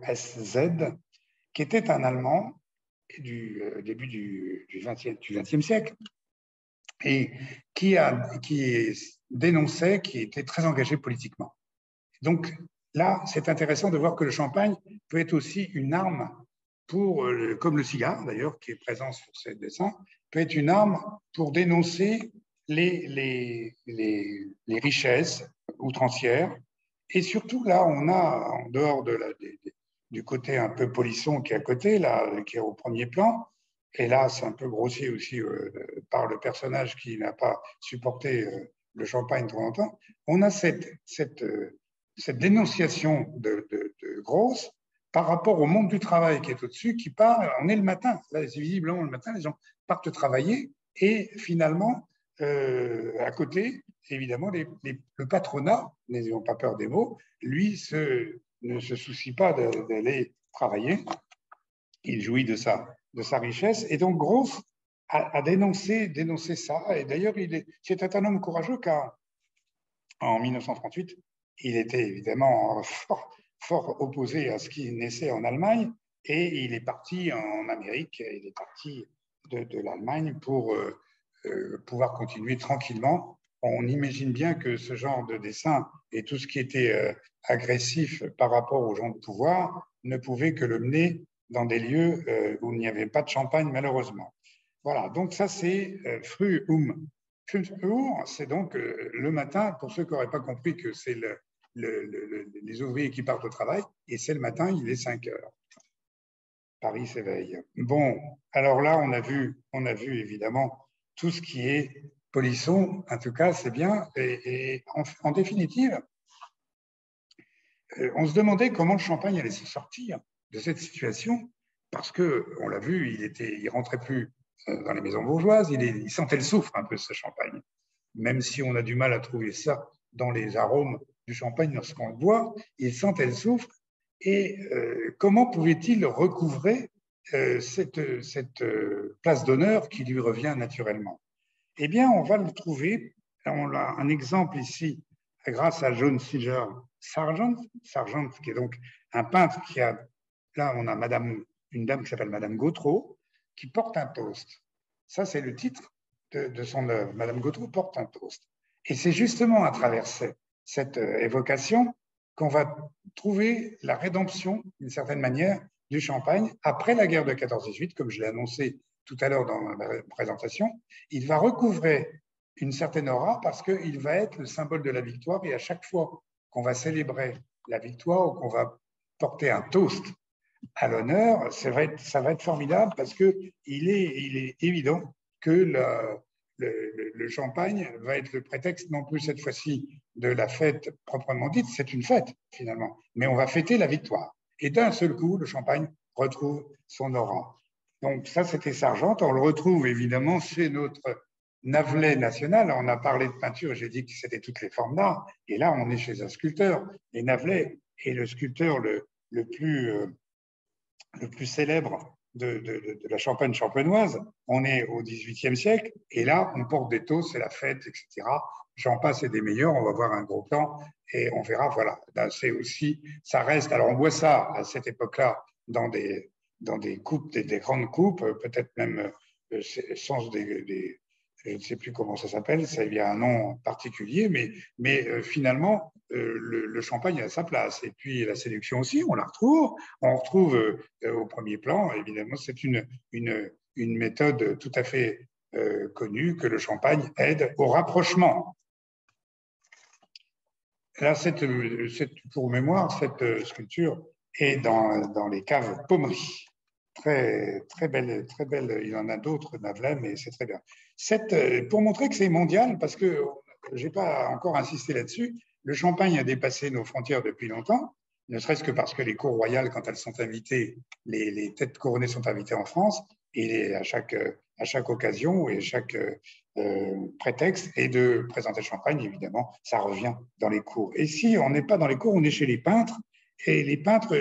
B: qui était un Allemand du début du XXe siècle et qui dénonçait, qui était très engagé politiquement. Donc là, c'est intéressant de voir que le champagne peut être aussi une arme pour, comme le cigare d'ailleurs, qui est présent sur ces dessins, peut être une arme pour dénoncer les richesses outrancières. Et surtout, là, on a, en dehors du côté un peu polisson qui est à côté, là, qui est au premier plan, et là, c'est un peu grossier aussi par le personnage qui n'a pas supporté le champagne trop longtemps, on a cette dénonciation de Grosz par rapport au monde du travail qui est au-dessus, qui part, on est le matin, là, c'est visiblement le matin, les gens partent travailler, et finalement, à côté, évidemment, le patronat, n'ayons pas peur des mots, lui ne se soucie pas d'aller travailler, il jouit de sa richesse, et donc Grosz a dénoncé ça, et d'ailleurs, c'est un homme courageux, car en 1938, il était évidemment fort opposé à ce qui naissait en Allemagne, et il est parti en Amérique, il est parti de l'Allemagne pour pouvoir continuer tranquillement. On imagine bien que ce genre de dessin et tout ce qui était agressif par rapport aux gens de pouvoir ne pouvait que le mener dans des lieux où il n'y avait pas de champagne, malheureusement. Voilà, donc ça c'est Früh c'est donc le matin, pour ceux qui n'auraient pas compris que c'est les ouvriers qui partent au travail, et c'est le matin, il est 5 heures. Paris s'éveille. Bon, alors là, on a vu évidemment tout ce qui est polisson, en tout cas, c'est bien. Et en définitive, on se demandait comment le champagne allait se sortir de cette situation, parce que, on l'a vu, il rentrait plus dans les maisons bourgeoises, il sentait le soufre un peu, ce champagne. Même si on a du mal à trouver ça dans les arômes du champagne lorsqu'on le boit, il sentait le soufre. Et comment pouvait-il recouvrer cette place d'honneur qui lui revient naturellement? Eh bien, on va le trouver. On a un exemple ici grâce à John Singer Sargent, qui est donc un peintre qui a. Là, on a une dame qui s'appelle Madame Gautreau, qui porte un toast. Ça, c'est le titre de son œuvre. Madame Gautreau porte un toast. Et c'est justement à travers cette évocation qu'on va trouver la rédemption, d'une certaine manière, du champagne après la guerre de 14-18, comme je l'ai annoncé tout à l'heure dans ma présentation. Il va recouvrer une certaine aura parce qu'il va être le symbole de la victoire et à chaque fois qu'on va célébrer la victoire ou qu'on va porter un toast à l'honneur, ça va être formidable parce qu'il est évident que le champagne va être le prétexte non plus cette fois-ci de la fête proprement dite, c'est une fête finalement, mais on va fêter la victoire. Et d'un seul coup, le champagne retrouve son aura. Donc ça, c'était Sargent. On le retrouve évidemment chez notre Navelet national. On a parlé de peinture, j'ai dit que c'était toutes les formes d'art. Et là, on est chez un sculpteur. Et Navelet est le sculpteur le plus célèbre de la Champagne champenoise. On est au XVIIIe siècle, et là, on porte des toasts, c'est la fête, etc. J'en passe et des meilleurs. On va voir un gros plan et on verra. Voilà, là, c'est aussi, ça reste. Alors, on voit ça à cette époque-là dans des coupes, des grandes coupes, peut-être même sans je ne sais plus comment ça s'appelle, ça il y a un nom particulier, mais finalement, le champagne a sa place. Et puis la séduction aussi, on la retrouve. On retrouve au premier plan, évidemment, c'est une méthode tout à fait connue que le champagne aide au rapprochement. Là, pour mémoire, cette sculpture est dans les caves Pommery. Très, très belle, très belle. Il y en a d'autres, Navelet, mais c'est très bien. Pour montrer que c'est mondial, parce que je n'ai pas encore insisté là-dessus, le champagne a dépassé nos frontières depuis longtemps, ne serait-ce que parce que les cours royales, quand elles sont invitées, les têtes couronnées sont invitées en France, et à chaque occasion et chaque prétexte, et de présenter le champagne, évidemment, ça revient dans les cours. Et si on n'est pas dans les cours, on est chez les peintres, et les peintres,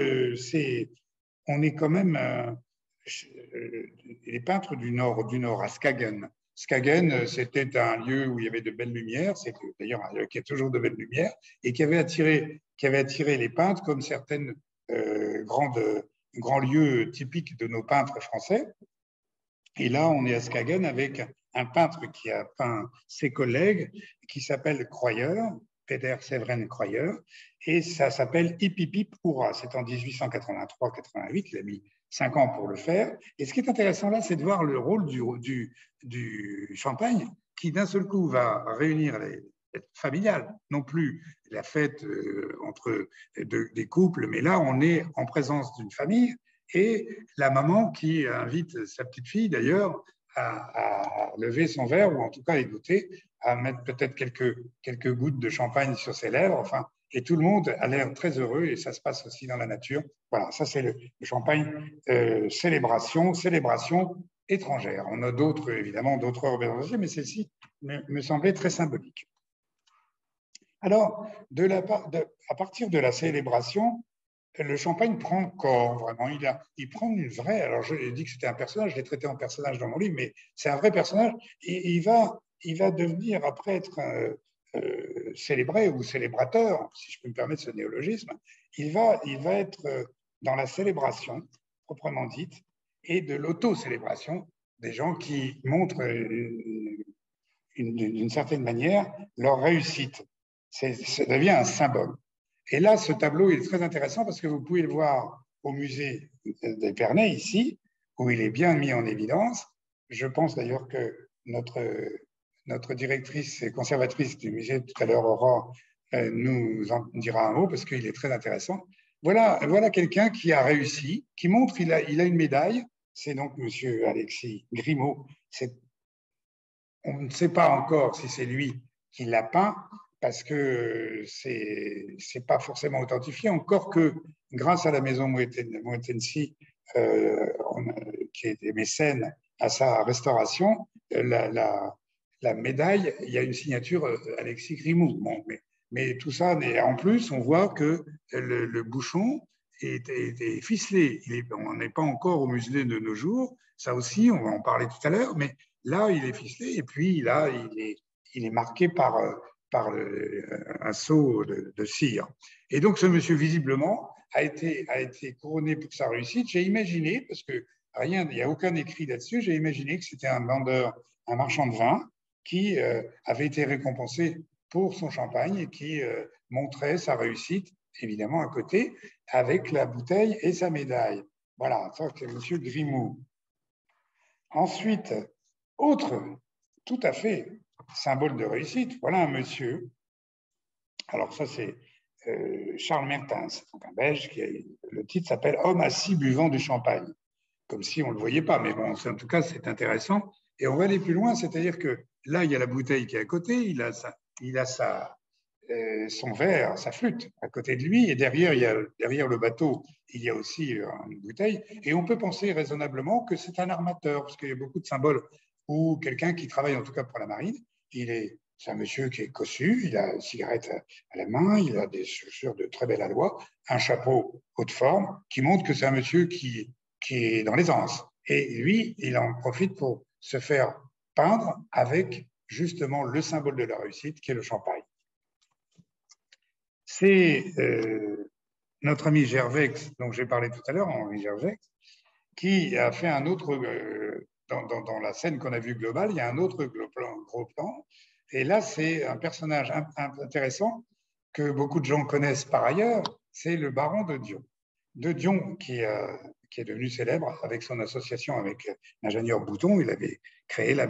B: on est quand même les peintres du nord, à Skagen. Skagen, c'était un lieu où il y avait de belles lumières, c'est d'ailleurs un lieu qui a toujours de belles lumières, et qui avait attiré les peintres comme certaines grands lieux typiques de nos peintres français. Et là, on est à Skagen avec un peintre qui a peint ses collègues, qui s'appelle Croyer, Peder Severen Croyer, et ça s'appelle Hip Hip Hip Hurrah. C'est en 1883-88, il a mis 5 ans pour le faire. Et ce qui est intéressant là, c'est de voir le rôle du champagne, qui d'un seul coup va réunir les familiales, non plus la fête entre des couples, mais là, on est en présence d'une famille, et la maman qui invite sa petite fille, d'ailleurs, à lever son verre, ou en tout cas à y goûter, à mettre peut-être quelques gouttes de champagne sur ses lèvres, enfin, et tout le monde a l'air très heureux, et ça se passe aussi dans la nature. Voilà, ça c'est le champagne célébration étrangère. On a d'autres, évidemment, d'autres représentations, mais celle-ci me semblait très symbolique. Alors, à partir de la célébration, le champagne prend corps, vraiment. Il prend une vraie. Alors, je l'ai dit que c'était un personnage, je l'ai traité en personnage dans mon livre, mais c'est un vrai personnage. Et il va devenir, après être célébré ou célébrateur, si je peux me permettre ce néologisme, il va être dans la célébration, proprement dite, et de l'auto-célébration des gens qui montrent d'une certaine manière leur réussite. Ça devient un symbole. Et là, ce tableau est très intéressant parce que vous pouvez le voir au musée d'Épernay, ici, où il est bien mis en évidence. Je pense d'ailleurs que notre directrice et conservatrice du musée, tout à l'heure, Aurore, nous en dira un mot parce qu'il est très intéressant. Voilà quelqu'un qui a réussi, qui montre, il a une médaille. C'est donc M. Alexis Grimaud. On ne sait pas encore si c'est lui qui l'a peint, parce que c'est pas forcément authentifié, encore que grâce à la maison Moetensi, qui est mécène à sa restauration, la médaille, il y a une signature Alexis Grimaud. Bon, mais tout ça, en plus, on voit que le bouchon est ficelé. On n'est pas encore au musée de nos jours, ça aussi, on va en parler tout à l'heure, mais là, il est ficelé, et puis là, il est marqué par un seau de cire. Et donc, ce monsieur, visiblement, a été couronné pour sa réussite. J'ai imaginé, parce que il n'y a aucun écrit là-dessus, j'ai imaginé que c'était un marchand de vin qui avait été récompensé pour son champagne et qui montrait sa réussite, évidemment, à côté, avec la bouteille et sa médaille. Voilà, ça, c'est monsieur Grimaud. Ensuite, autre, tout à fait symbole de réussite, voilà un monsieur. Alors ça, c'est Charles Mertens, donc un Belge, le titre s'appelle « Homme assis buvant du champagne », comme si on ne le voyait pas, mais bon, en tout cas, c'est intéressant. Et on va aller plus loin, c'est-à-dire que là, il y a la bouteille qui est à côté, il a son verre, sa flûte à côté de lui, et derrière le bateau, il y a aussi une bouteille. Et on peut penser raisonnablement que c'est un armateur, parce qu'il y a beaucoup de symboles, ou quelqu'un qui travaille en tout cas pour la marine. C'est un monsieur qui est cossu, il a une cigarette à la main, il a des chaussures de très belle alloi, un chapeau haute forme, qui montre que c'est un monsieur qui est dans l'aisance. Et lui, il en profite pour se faire peindre avec justement le symbole de la réussite, qui est le champagne. C'est notre ami Gervex, dont j'ai parlé tout à l'heure, Henri Gervex, qui a fait un autre, dans la scène qu'on a vue globale, il y a un autre gros plan. Et là, c'est un personnage intéressant que beaucoup de gens connaissent par ailleurs, c'est le baron de Dion. De Dion, qui est devenu célèbre avec son association avec l'ingénieur Bouton. Il avait créé la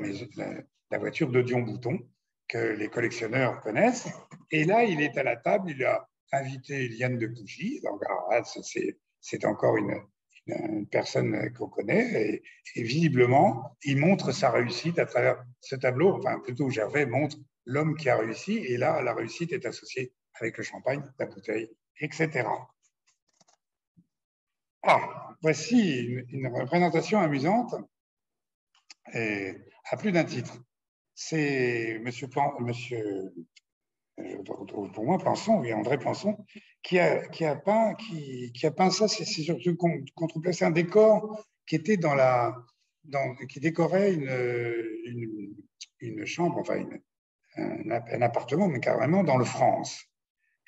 B: voiture de Dion Bouton, que les collectionneurs connaissent. Et là, il est à la table, il a invité Liane de Pougy. Donc, c'est encore une personne qu'on connaît. Et visiblement, il montre sa réussite à travers ce tableau. Enfin, plutôt, Gervais montre l'homme qui a réussi. Et là, la réussite est associée avec le champagne, la bouteille, etc. Voici une représentation amusante à plus d'un titre. C'est pour moi, Plançon, oui, André Plançon, qui a peint ça. C'est surtout contreplacé un décor qui était qui décorait une chambre, enfin un appartement, mais carrément dans le France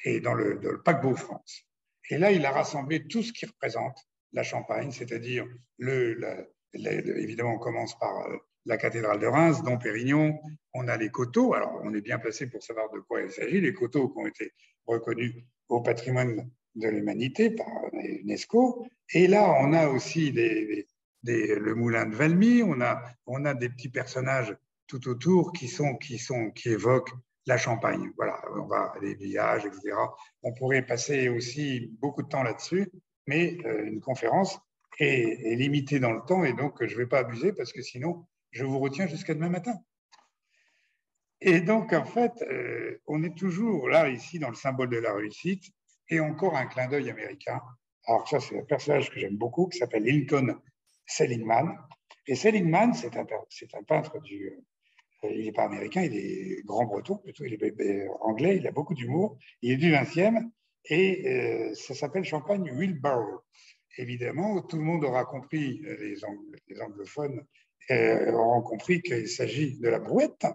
B: et dans le paquebot France. Et là, il a rassemblé tout ce qui représente la Champagne, c'est-à-dire évidemment, on commence par la cathédrale de Reims, Dom Pérignon, on a les coteaux. Alors, on est bien placé pour savoir de quoi il s'agit. Les coteaux qui ont été reconnus au patrimoine de l'humanité par l'UNESCO. Et là, on a aussi le moulin de Valmy. On a des petits personnages tout autour qui évoquent la Champagne. Voilà, on va les villages, etc. On pourrait passer aussi beaucoup de temps là-dessus, mais une conférence est limitée dans le temps et donc je ne vais pas abuser parce que sinon, je vous retiens jusqu'à demain matin. Et donc, en fait, on est toujours là, ici, dans le symbole de la réussite et encore un clin d'œil américain. Alors ça, c'est un personnage que j'aime beaucoup qui s'appelle Lincoln Seligman. Et Seligman, c'est un peintre il n'est pas américain, il est grand breton, plutôt, il est anglais, il a beaucoup d'humour, il est du 20e, et ça s'appelle Champagne Wheelbarrow. Évidemment, tout le monde aura compris, les anglophones auront compris qu'il s'agit de la brouette,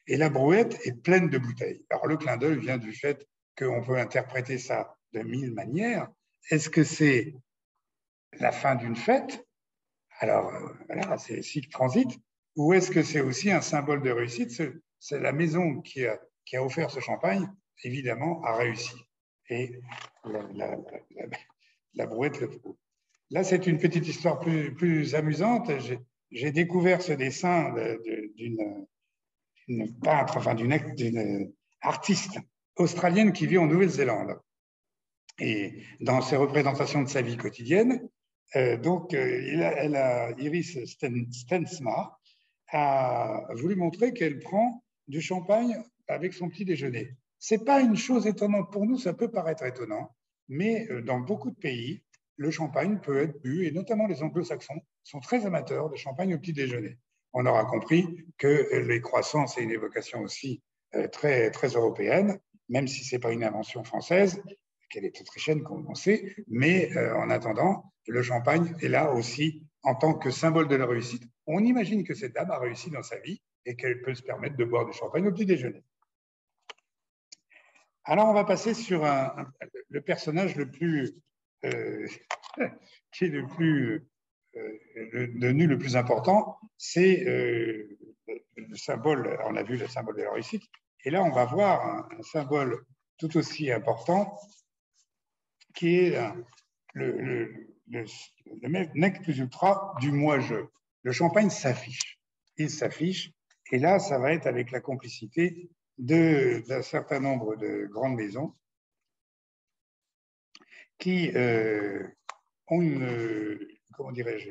B: et la brouette est pleine de bouteilles. Alors le clin d'œil vient du fait qu'on peut interpréter ça de 1000 manières. Est-ce que c'est la fin d'une fête? Alors voilà, c'est cycle transit. Ou est-ce que c'est aussi un symbole de réussite? C'est la maison qui a offert ce champagne, évidemment, a réussi. Et la brouette le prouve. Là, c'est une petite histoire plus amusante. J'ai découvert ce dessin d'une peintre, enfin d'une artiste australienne qui vit en Nouvelle-Zélande. Et dans ses représentations de sa vie quotidienne, Iris Stensma a voulu montrer qu'elle prend du champagne avec son petit déjeuner. Ce n'est pas une chose étonnante pour nous, ça peut paraître étonnant, mais dans beaucoup de pays, le champagne peut être bu, et notamment les anglo-saxons sont très amateurs de champagne au petit déjeuner. On aura compris que les croissants, c'est une évocation aussi très, très européenne, même si ce n'est pas une invention française, qu'elle est autrichienne, comme on sait, mais en attendant, le champagne est là aussi en tant que symbole de la réussite. On imagine que cette dame a réussi dans sa vie et qu'elle peut se permettre de boire du champagne au petit déjeuner. Alors, on va passer sur le personnage le plus, qui est devenu le plus important, c'est le symbole, on a vu le symbole de la réussite, et là, on va voir un symbole tout aussi important, qui est le nec plus ultra du moi-je. Le champagne s'affiche. Il s'affiche Et là, ça va être avec la complicité d'un certain nombre de grandes maisons qui ont comment dirais-je,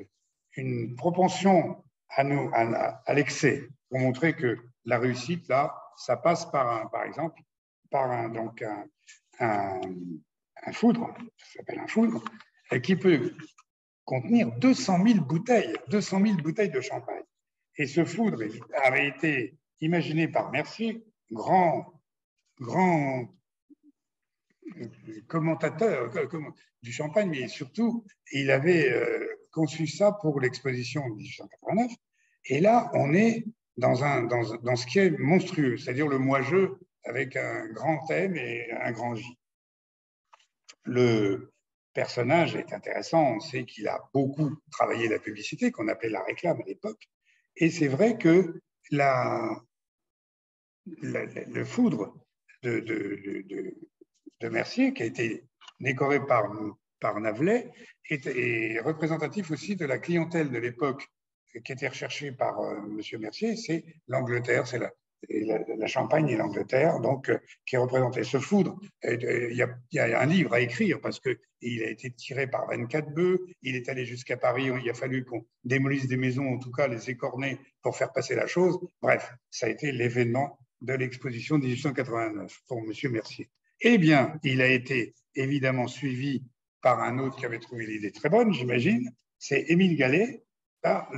B: une propension à l'excès, pour montrer que la réussite, là, ça passe par exemple, donc un foudre, ça s'appelle un foudre, qui peut contenir 200 000 bouteilles de champagne. Et ce foudre avait été imaginé par Mercier, grand commentateur du champagne, mais surtout, il avait conçu ça pour l'exposition de 1889. Et là, on est dans ce qui est monstrueux, c'est-à-dire le moi-je avec un grand M et un grand J. Le personnage est intéressant, on sait qu'il a beaucoup travaillé la publicité, qu'on appelait la réclame à l'époque. Et c'est vrai que le foudre de Mercier, qui a été décoré par Navelet, est représentatif aussi de la clientèle de l'époque qui était recherchée par M. Mercier, c'est l'Angleterre, c'est la Champagne et l'Angleterre, donc qui est représenté. Ce foudre, il y a un livre à écrire parce qu'il a été tiré par 24 bœufs, il est allé jusqu'à Paris, il a fallu qu'on démolisse des maisons, en tout cas les écorner pour faire passer la chose. Bref, ça a été l'événement de l'exposition de 1889 pour M. Mercier. Eh bien, il a été évidemment suivi par un autre qui avait trouvé l'idée très bonne, j'imagine, c'est Émile Gallet, par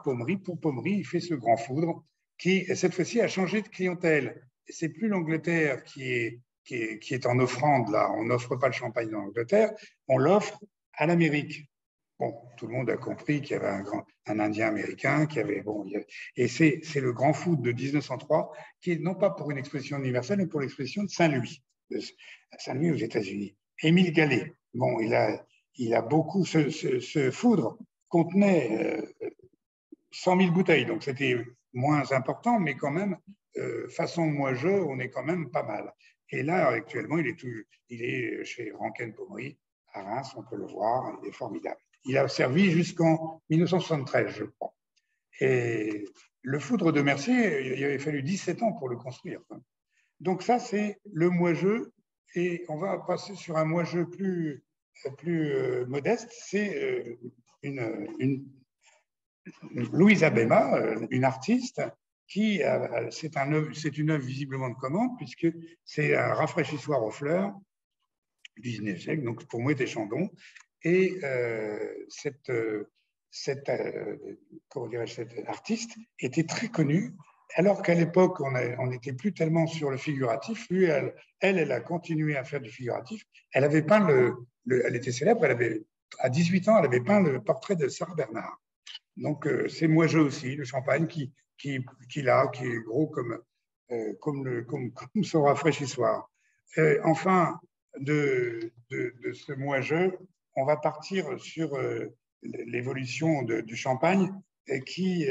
B: Pommery. Pour Pommery, il fait ce grand foudre qui, cette fois-ci, a changé de clientèle. C'est plus l'Angleterre qui est en offrande, là. On n'offre pas le champagne en Angleterre, on l'offre à l'Amérique. Bon, tout le monde a compris qu'il y avait un Indien américain, et c'est le grand foudre de 1903, qui est non pas pour une exposition universelle, mais pour l'exposition de Saint-Louis, aux États-Unis. Émile Gallet, bon, il a beaucoup, ce foudre contenait 100 000 bouteilles, donc c'était moins important, mais quand même, façon moi-je, on est quand même pas mal. Et là, actuellement, il est chez Rankin Pommery, à Reims, on peut le voir, il est formidable. Il a servi jusqu'en 1973, je crois. Et le foudre de Mercier, il avait fallu 17 ans pour le construire. Donc ça, c'est le moi-je, et on va passer sur un moi-je plus modeste, c'est Louise Abema, une artiste, c'est une œuvre visiblement de commande, puisque c'est un rafraîchissoir aux fleurs du 19e siècle, donc pour moi, des Chandon. Et cette artiste était très connue, alors qu'à l'époque, on n'était plus tellement sur le figuratif. Lui, elle a continué à faire du figuratif. Elle avait peint elle était célèbre, à 18 ans, elle avait peint le portrait de Sarah Bernard. Donc, c'est moi-je aussi, le champagne qui est gros comme son rafraîchissoir. Enfin, de ce moi-je, on va partir sur l'évolution du champagne qui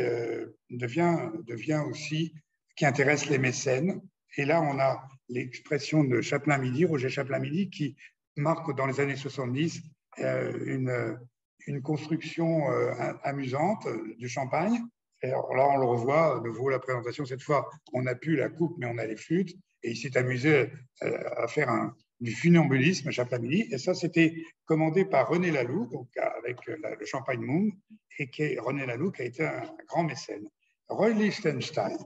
B: devient aussi, qui intéresse les mécènes. Et là, on a l'expression de Chaplain-Midi, Roger Chaplain-Midi, qui marque dans les années 70 une construction amusante du champagne. Alors là, on le revoit, de nouveau la présentation, cette fois, on n'a plus la coupe, mais on a les flûtes, et il s'est amusé à faire du funambulisme à Chaplain-Midi, et ça, c'était commandé par René Laloux, donc avec le Champagne Moon, et René Laloux qui a été un grand mécène. Roy Lichtenstein,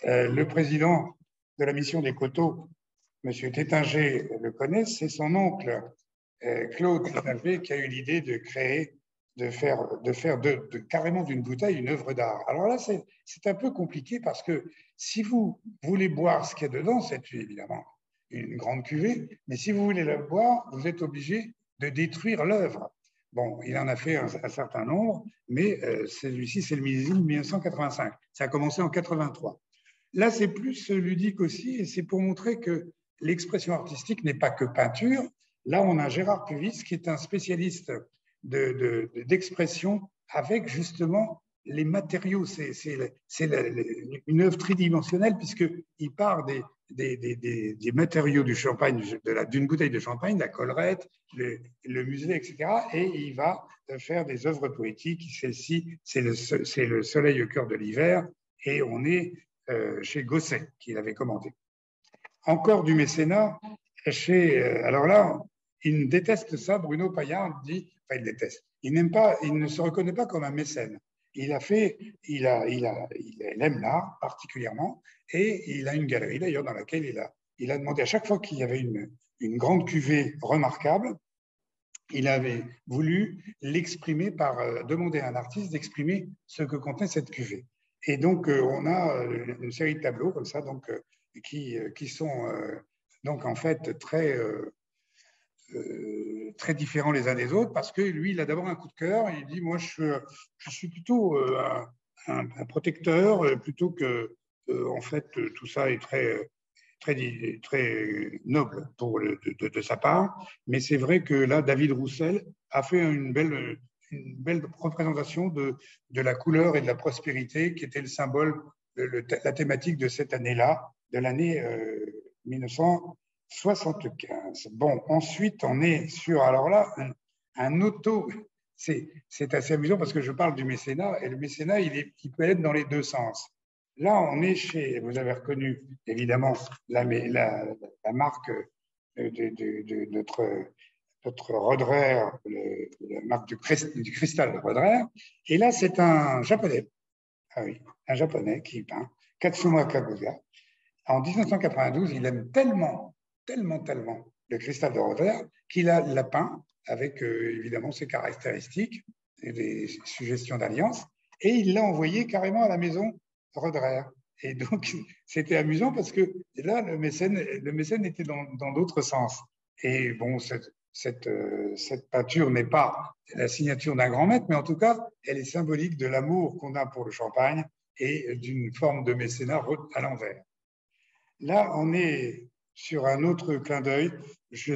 B: le président de la mission des coteaux, M. Tétinger le connaît, c'est son oncle Claude Tétinger qui a eu l'idée de créer, de faire carrément d'une bouteille une œuvre d'art. Alors là, c'est un peu compliqué parce que si vous voulez boire ce qu'il y a dedans, c'est évidemment une grande cuvée, mais si vous voulez la boire, vous êtes obligé de détruire l'œuvre. Bon, il en a fait un certain nombre, mais celui-ci, c'est le millésime 1985. Ça a commencé en 83. Là, c'est plus ludique aussi, et c'est pour montrer que l'expression artistique n'est pas que peinture. Là, on a Gérard Puvis, qui est un spécialiste d'expression avec justement les matériaux. C'est une œuvre tridimensionnelle, puisqu'il part des matériaux du champagne, d'une bouteille de champagne, la collerette, le muselet, etc. Et il va faire des œuvres poétiques. Celle-ci, c'est le soleil au cœur de l'hiver. et on est chez Gosset, qui l'avait commandé. Encore du mécénat chez... alors là, il déteste ça, Bruno Paillard dit, enfin il déteste, il n'aime pas, il ne se reconnaît pas comme un mécène. Il aime l'art particulièrement, et il a une galerie d'ailleurs dans laquelle il a demandé à chaque fois qu'il y avait une grande cuvée remarquable, il avait voulu l'exprimer demander à un artiste d'exprimer ce que contenait cette cuvée. Et donc, on a une série de tableaux comme ça, donc, qui sont donc en fait très différents les uns des autres, parce que lui, il a d'abord un coup de cœur, et il dit, moi, je suis plutôt un protecteur, plutôt que, en fait, tout ça est très noble de sa part. Mais c'est vrai que là, David Roussel a fait une belle représentation de la couleur et de la prospérité qui était le symbole, la thématique de cette année-là, de l'année 1975. Bon, ensuite, on est sur, alors là, un auto... C'est assez amusant parce que je parle du mécénat, et le mécénat, il peut être dans les deux sens. Là, on est chez, vous avez reconnu évidemment la marque de notre Roederer, la marque du cristal de Roederer. Et là, c'est un Japonais. Ah oui, un Japonais qui peint, Katsuma Kaguya. En 1992, il aime tellement le cristal de Roederer qu'il l'a peint avec évidemment ses caractéristiques et des suggestions d'alliance. Et il l'a envoyé carrément à la maison Roederer. Et donc, c'était amusant parce que là, le mécène était dans d'autres sens. Et bon, cette peinture n'est pas la signature d'un grand maître, mais en tout cas, elle est symbolique de l'amour qu'on a pour le champagne et d'une forme de mécénat à l'envers. Là, on est sur un autre clin d'œil. J'ai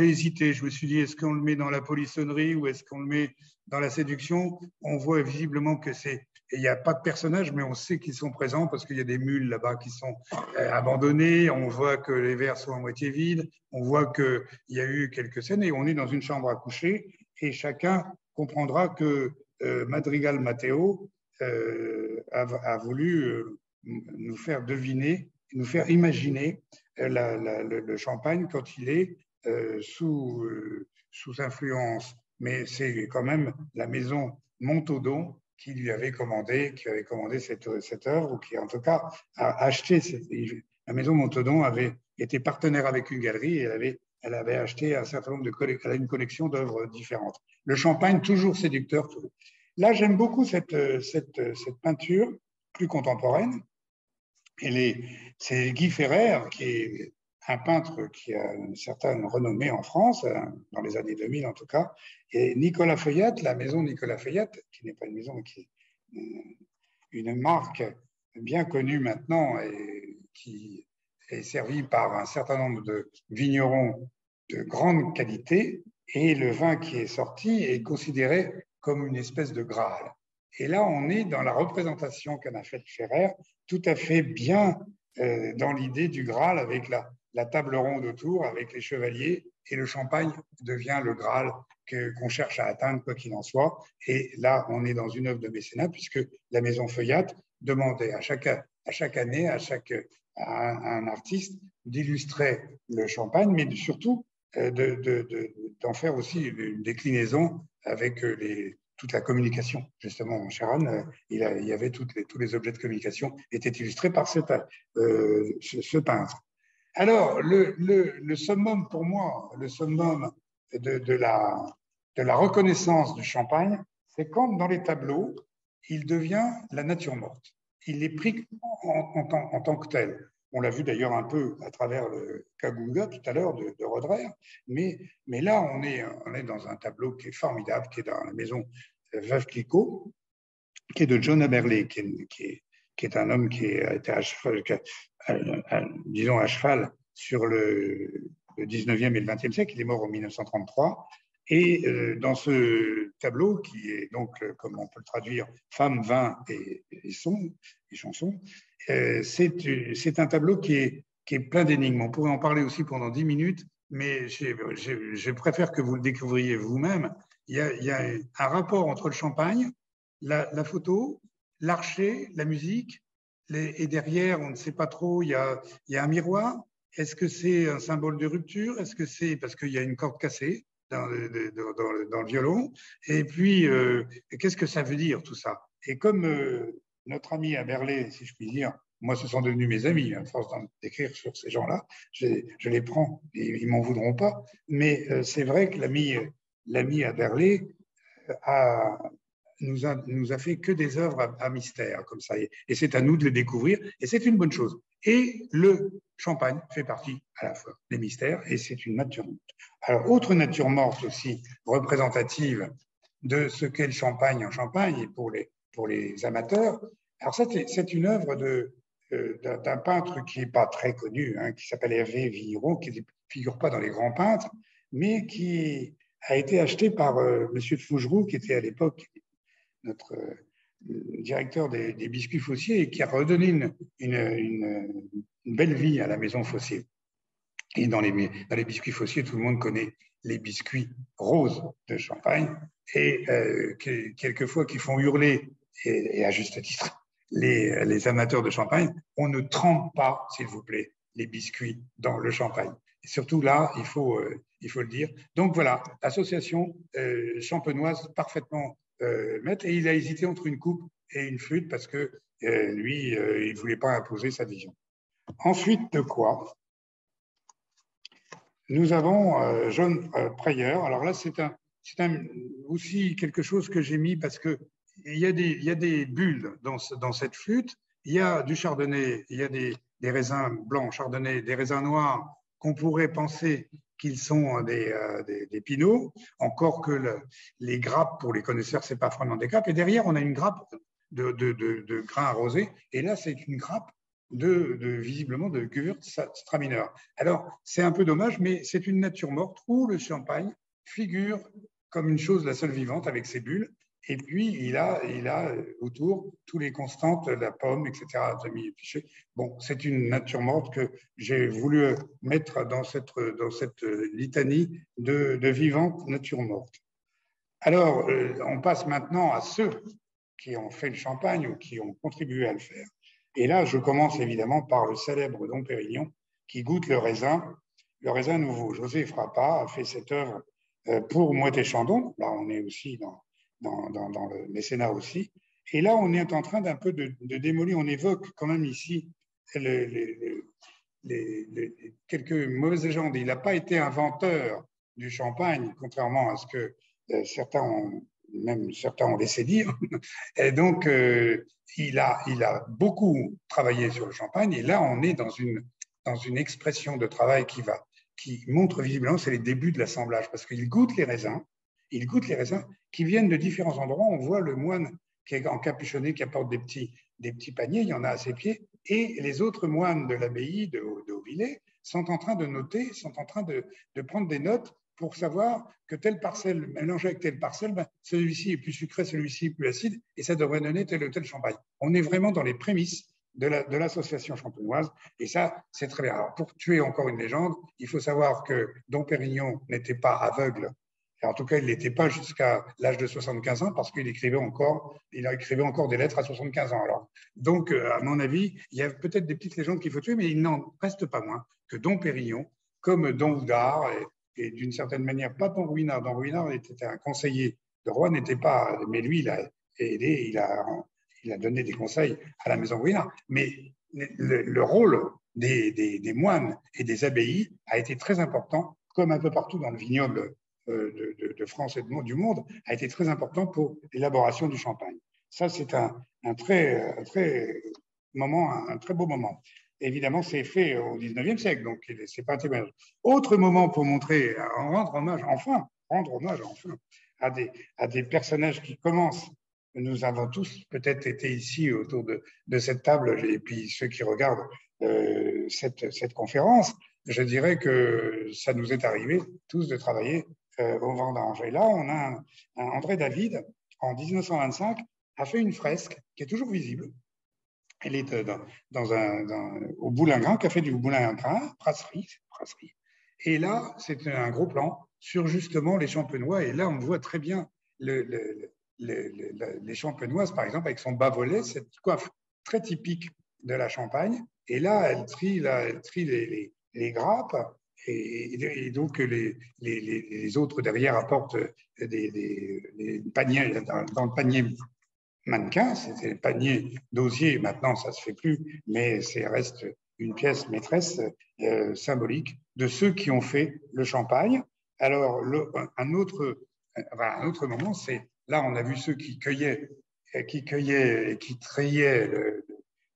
B: hésité, je me suis dit, est-ce qu'on le met dans la polissonnerie ou est-ce qu'on le met dans la séduction? On voit visiblement que il n'y a pas de personnages, mais on sait qu'ils sont présents parce qu'il y a des mules là-bas qui sont abandonnées. On voit que les verres sont à moitié vides. On voit qu'il y a eu quelques scènes et on est dans une chambre à coucher et chacun comprendra que Madrigal Matteo a voulu nous faire deviner, nous faire imaginer le champagne quand il est sous influence. Mais c'est quand même la maison Montaudoin qui lui avait commandé, cette œuvre, ou qui en tout cas a acheté. La maison Montaudoin avait été partenaire avec une galerie et elle avait acheté un certain nombre une collection d'œuvres différentes. Le champagne, toujours séducteur. Là, j'aime beaucoup cette peinture plus contemporaine. C'est Guy Ferrer, qui est un peintre qui a une certaine renommée en France, dans les années 2000 en tout cas, et Nicolas Feuillade, la maison Nicolas Feuillade, qui n'est pas une maison, qui est une marque bien connue maintenant et qui est servie par un certain nombre de vignerons de grande qualité, et le vin qui est sorti est considéré comme une espèce de Graal. Et là, on est dans la représentation qu'en a faite Ferrer, tout à fait bien dans l'idée du Graal, avec la table ronde autour, avec les chevaliers, et le champagne devient le Graal qu'on cherche à atteindre, quoi qu'il en soit. Et là, on est dans une œuvre de mécénat, puisque la maison Feuillade demandait à chaque année, à un artiste, d'illustrer le champagne, mais surtout d'en faire aussi une déclinaison avec toute la communication. Justement, Sharon, il y avait tous les objets de communication étaient illustrés par ce peintre. Alors, le summum pour moi, le summum de la reconnaissance du champagne, c'est quand dans les tableaux, il devient la nature morte. Il est pris en tant que tel. On l'a vu d'ailleurs un peu à travers le Kagunga tout à l'heure de Roederer, mais là, on est dans un tableau qui est formidable, qui est dans la maison Veuve Clicquot, qui est de John Aberley, qui est un homme qui a été à cheval sur le 19e et le 20e siècle. Il est mort en 1933. Et dans ce tableau, qui est donc, comme on peut le traduire, Femmes, vin et chansons, c'est un tableau qui est plein d'énigmes. On pourrait en parler aussi pendant 10 minutes, mais je préfère que vous le découvriez vous-même. Il y a un rapport entre le champagne, la photo l'archer, la musique, et derrière, on ne sait pas trop, il y a un miroir. Est-ce que c'est un symbole de rupture? Est-ce que c'est parce qu'il y a une corde cassée dans le violon? Et puis, qu'est-ce que ça veut dire tout ça? Et comme notre ami à Berlay, si je puis dire, moi, ce sont devenus mes amis, à force d'écrire sur ces gens-là, je les prends, et ils m'en voudront pas. Mais c'est vrai que l'ami à Berlay a, nous a fait que des œuvres à mystère, comme ça. Et c'est à nous de les découvrir, et c'est une bonne chose. Et le champagne fait partie à la fois des mystères, et c'est une nature morte. Alors, autre nature morte aussi, représentative de ce qu'est le champagne en Champagne, et pour les amateurs, alors c'est une œuvre d'un peintre qui n'est pas très connu, hein, qui s'appelle Hervé Villero, qui ne figure pas dans les grands peintres, mais qui a été acheté par Monsieur de Fougeroux, qui était à l'époque notre directeur des biscuits Fossier, et qui a redonné une belle vie à la maison Fossier. Et dans les biscuits Fossier, tout le monde connaît les biscuits roses de Champagne, et quelquefois qui font hurler, et à juste titre, les amateurs de Champagne. On ne trempe pas, s'il vous plaît, les biscuits dans le Champagne. Et surtout là, il faut le dire. Donc voilà, association champenoise parfaitement maître, et il a hésité entre une coupe et une flûte parce que lui, il ne voulait pas imposer sa vision. Ensuite de quoi, nous avons John Prayer. Alors là, c'est aussi quelque chose que j'ai mis parce que il y a des bulles dans cette flûte. Il y a du chardonnay, il y a des raisins blancs chardonnay, des raisins noirs qu'on pourrait penser qu'ils sont des pinots, encore que les grappes, pour les connaisseurs, c'est pas vraiment des grappes. Et derrière, on a une grappe de grains arrosés. Et là, c'est une grappe visiblement de Gewürztraminer. Alors, c'est un peu dommage, mais c'est une nature morte où le champagne figure comme une chose la seule vivante avec ses bulles. Et puis, il a autour tous les constantes, la pomme, etc., semi-épichée. Bon, c'est une nature morte que j'ai voulu mettre dans cette litanie de vivantes natures mortes. Alors, on passe maintenant à ceux qui ont fait le champagne ou qui ont contribué à le faire. Et là, je commence évidemment par le célèbre Dom Pérignon qui goûte le raisin nouveau. José Frappa a fait cette œuvre pour Moët et Chandon. Là, on est aussi dans le mécénat aussi. Et là, on est en train d'un peu de démolir. On évoque quand même ici quelques mauvaises légendes. Il n'a pas été inventeur du champagne, contrairement à ce que certains ont laissé dire. Et donc, il a beaucoup travaillé sur le champagne. Et là, on est dans une expression de travail qui montre visiblement, c'est les débuts de l'assemblage, parce qu'il goûte les raisins qui viennent de différents endroits. On voit le moine qui est encapuchonné, qui apporte des petits paniers, il y en a à ses pieds, et les autres moines de l'abbaye de Hauvillers sont en train de noter, sont en train de prendre des notes pour savoir que telle parcelle, mélangée avec telle parcelle, celui-ci est plus sucré, celui-ci est plus acide, et ça devrait donner tel ou tel champagne. On est vraiment dans les prémices de l'association champenoise, et ça, c'est très bien. Alors, pour tuer encore une légende, il faut savoir que Dom Pérignon n'était pas aveugle, et en tout cas, il n'était pas jusqu'à l'âge de 75 ans, parce qu'il écrivait encore des lettres à 75 ans. Alors, donc, à mon avis, il y a peut-être des petites légendes qu'il faut tuer, mais il n'en reste pas moins que Dom Pérignon, comme Don Oudard, et d'une certaine manière, pas Don Ruinart. Don Ruinart était un conseiller. Le roi n'était pas, mais lui, il a aidé, il a donné des conseils à la maison Ruinart. Mais le rôle des moines et des abbayes a été très important, comme un peu partout dans le vignoble de France et du monde, a été très important pour l'élaboration du champagne. Ça, c'est un très beau moment. Évidemment, c'est fait au 19e siècle, donc c'est pas un témoignage. Autre moment pour rendre hommage enfin à des personnages qui commencent. Nous avons tous peut-être été ici autour de cette table, et puis ceux qui regardent cette conférence, je dirais que ça nous est arrivé tous de travailler au Vendange. Et là, on a un André David, en 1925, a fait une fresque qui est toujours visible. Elle est au Boulingrin, café du Boulingrin, brasserie. Et là, c'est un gros plan sur justement les champenois. Et là, on voit très bien les champenoises, par exemple, avec son bas-volet, cette coiffe très typique de la Champagne. Et là, elle trie les grappes. Et donc, les autres derrière apportent des paniers dans le panier mannequin, c'était le panier d'osier, maintenant ça se fait plus, mais ça reste une pièce maîtresse symbolique de ceux qui ont fait le champagne. Alors, un autre moment, c'est là, on a vu ceux qui cueillaient et qui triaient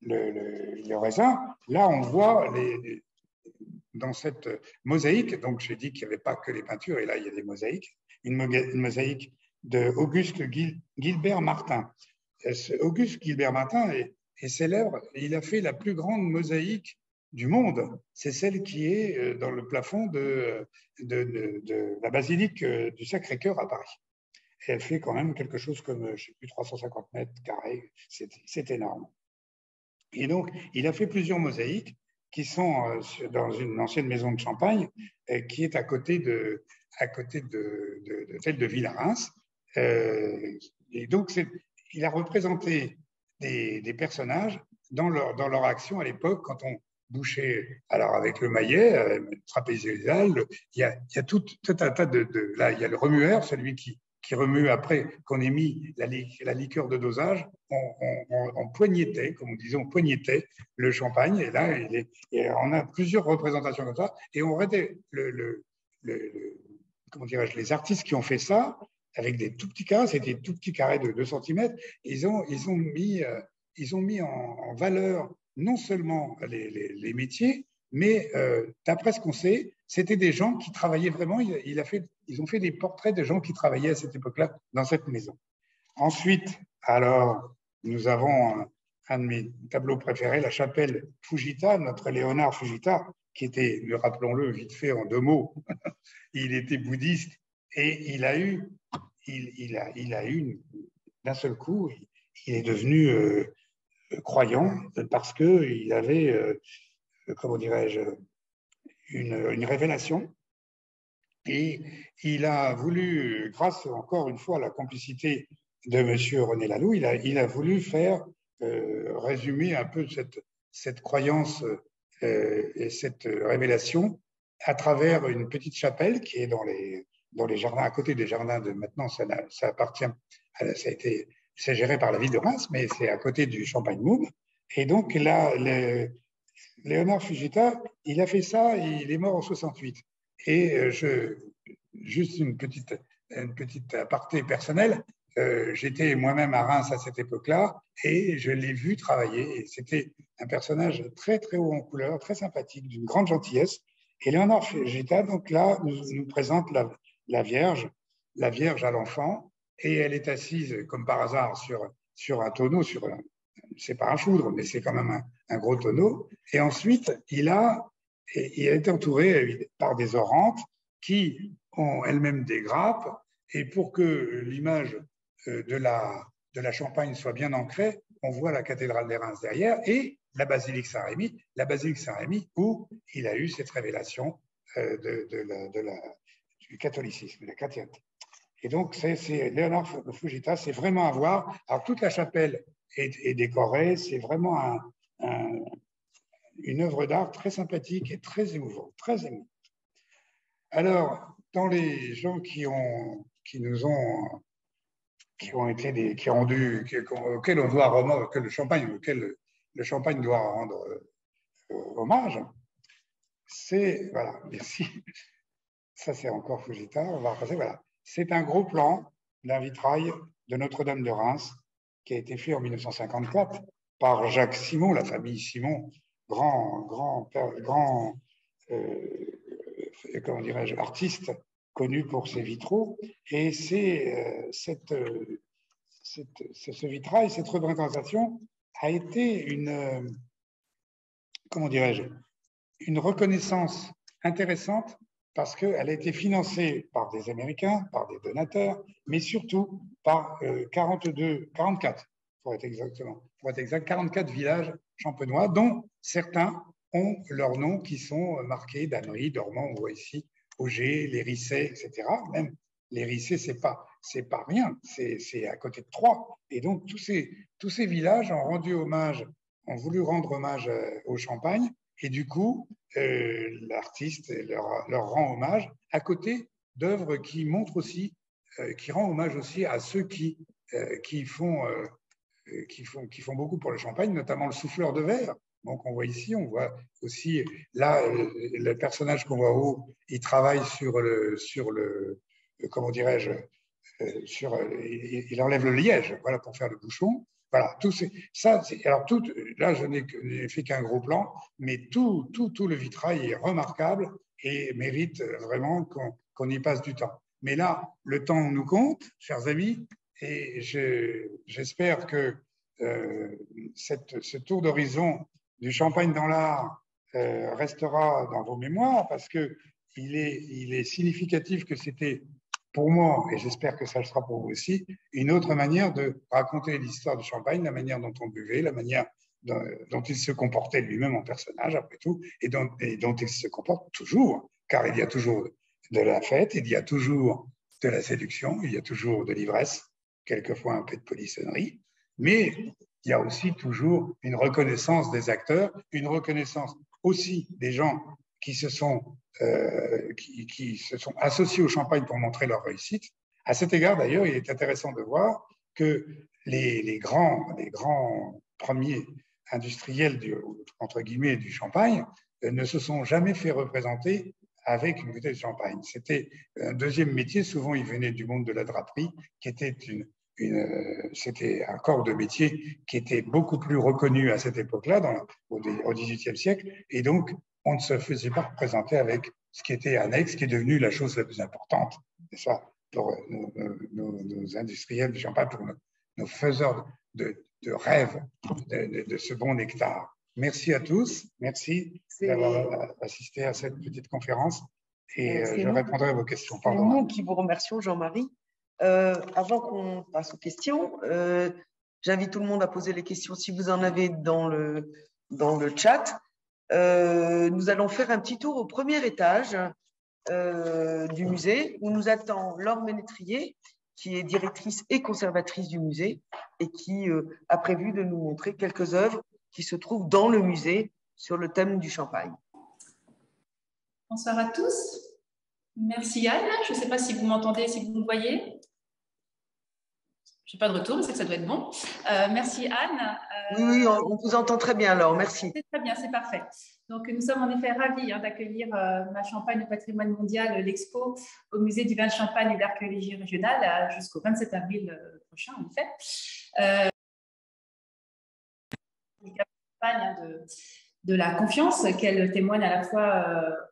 B: le raisin. Là, on voit dans cette mosaïque, donc j'ai dit qu'il n'y avait pas que les peintures, et là, il y a des mosaïques, une mosaïque de Auguste Gilbert Martin. Auguste Gilbert Martin est célèbre, il a fait la plus grande mosaïque du monde. C'est celle qui est dans le plafond de la basilique du Sacré-Cœur à Paris. Et elle fait quand même quelque chose comme, je ne sais plus, 350 mètres carrés. C'est énorme. Et donc, il a fait plusieurs mosaïques qui sont dans une ancienne maison de Champagne qui est à côté de celle de Villarins. Et donc, il a représenté des personnages dans leur action à l'époque, quand on bouchait, alors avec le maillet, le trapézioidal, il y a tout un tas là, il y a le remueur, celui qui remue après qu'on ait mis la liqueur de dosage, on poignettait, comme on disait, on poignettait le champagne, et là, on a plusieurs représentations comme ça, et on regardait comment dirais-je, les artistes qui ont fait ça, avec des tout petits carrés, c'était des tout petits carrés de 2 cm, ils ont mis en valeur non seulement les métiers, mais d'après ce qu'on sait, c'était des gens qui travaillaient vraiment. Ils ont fait des portraits de gens qui travaillaient à cette époque-là dans cette maison. Ensuite, alors, nous avons un de mes tableaux préférés, la chapelle Fujita, notre Léonard Fujita, qui était, rappelons-le vite fait en 2 mots, il était bouddhiste et il a eu d'un seul coup, il est devenu croyant parce qu'il avait, comment dirais-je, une révélation. Et il a voulu, grâce encore une fois à la complicité de M. René Laloux, il a voulu faire résumer un peu cette croyance et cette révélation à travers une petite chapelle qui est dans les jardins, à côté des jardins de maintenant, ça appartient, c'est géré par la ville de Reims, mais c'est à côté du Champagne-Moum. Et donc là, Léonard Fujita, il a fait ça et il est mort en 68. Et juste une petite aparté personnelle, j'étais moi-même à Reims à cette époque-là et je l'ai vu travailler. Et c'était un personnage très, très haut en couleur, très sympathique, d'une grande gentillesse. Et Léonard Fujita, donc là, nous présente la Vierge à l'enfant, et elle est assise, comme par hasard, sur un tonneau, c'est pas un foudre, mais c'est quand même un gros tonneau. Et ensuite, il a été entouré par des orantes qui ont elles-mêmes des grappes. Et pour que l'image de la Champagne soit bien ancrée, on voit la cathédrale des Reims derrière et la basilique Saint-Rémy, où il a eu cette révélation du catholicisme, de la chrétienté. Et donc, c'est Léonard Fujita, c'est vraiment à voir. Alors, toute la chapelle est décorée, c'est vraiment une œuvre d'art très sympathique et très émouvante, très émouvante. Alors, dans les gens qui ont auxquels on doit rendre, auquel le champagne doit rendre hommage, c'est, voilà, merci. Ça, c'est encore Fujita. On va repasser, voilà. C'est un gros plan d'un vitrail de Notre-Dame de Reims qui a été fait en 1954 par Jacques Simon, la famille Simon, grand comment dirais-je, artiste connu pour ses vitraux. Et c'est ce vitrail, cette représentation a été comment dirais-je, une reconnaissance intéressante parce qu'elle a été financée par des Américains, par des donateurs, mais surtout par 44, pour être exact, 44 villages champenois, dont certains ont leurs noms qui sont marqués, Damery, Dormant, on voit ici, Auger, les Rissets, etc. Même les Rissets, c'est pas c'est pas rien, c'est à côté de Troyes. Et donc, tous ces villages ont rendu hommage, ont voulu rendre hommage au Champagne. Et du coup, l'artiste leur rend hommage à côté d'œuvres qui montrent aussi, qui rend hommage aussi à ceux qui font beaucoup pour le Champagne, notamment le souffleur de verre. Donc on voit ici, on voit aussi là le personnage qu'on voit haut, il travaille sur le comment dirais-je, il enlève le liège, voilà, pour faire le bouchon. Voilà, alors là je n'ai fait qu'un gros plan, mais tout le vitrail est remarquable et mérite vraiment qu'on y passe du temps. Mais là, le temps nous compte, chers amis, et j'espère que ce tour d'horizon du Champagne dans l'art restera dans vos mémoires parce qu'il est significatif que c'était pour moi, et j'espère que ça le sera pour vous aussi, une autre manière de raconter l'histoire du Champagne, la manière dont on buvait, la manière dont il se comportait lui-même en personnage, après tout, et dont il se comporte toujours, car il y a toujours de la fête, il y a toujours de la séduction, il y a toujours de l'ivresse, quelquefois un peu de polissonnerie, mais il y a aussi toujours une reconnaissance des acteurs, une reconnaissance aussi des gens qui se sont associés au Champagne pour montrer leur réussite. À cet égard, d'ailleurs, il est intéressant de voir que les grands premiers industriels entre guillemets du Champagne ne se sont jamais fait représenter avec une bouteille de champagne. C'était un deuxième métier. Souvent, ils venaient du monde de la draperie, qui était c'était un corps de métier qui était beaucoup plus reconnu à cette époque-là, au XVIIIe siècle, et donc on ne se faisait pas représenter avec ce qui était annexe, qui est devenu la chose la plus importante, c'est ça, pour nos industriels du champagne, pour nos faiseurs de rêves de ce bon nectar. Merci à tous, merci d'avoir assisté à cette petite conférence et je répondrai à vos questions.
A: C'est nous qui vous remercions, Jean-Marie. Avant qu'on passe aux questions, j'invite tout le monde à poser les questions si vous en avez dans le chat. Nous allons faire un petit tour au premier étage du musée où nous attend Laure Ménétrier, qui est directrice et conservatrice du musée et qui a prévu de nous montrer quelques œuvres qui se trouvent dans le musée sur le thème du Champagne.
C: Bonsoir à tous. Merci Anne. Je ne sais pas si vous m'entendez, si vous me voyez. Je n'ai pas de retour, mais c'est que ça doit être bon. Merci Anne.
A: Oui, on vous entend très bien alors, merci.
C: C'est très bien, c'est parfait. Donc nous sommes en effet ravis d'accueillir Ma Champagne au patrimoine mondial, l'expo au musée du vin de Champagne et d'archéologie régionale jusqu'au 27 avril prochain en effet. De la confiance qu'elle témoigne à la fois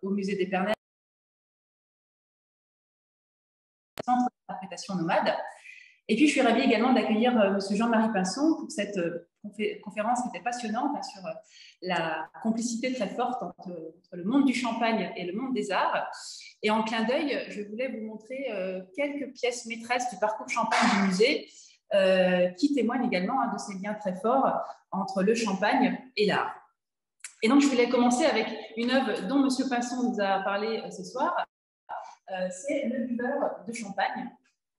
C: au musée d'Épernay, centre d'interprétation nomade. Et puis, je suis ravie également d'accueillir M. Jean-Marie Pinson pour cette conférence qui était passionnante sur la complicité très forte entre le monde du champagne et le monde des arts. Et en clin d'œil, je voulais vous montrer quelques pièces maîtresses du parcours champagne du musée qui témoignent également de ces liens très forts entre le champagne et l'art. Et donc, je voulais commencer avec une œuvre dont M. Pinson nous a parlé ce soir. C'est Le buveur de champagne,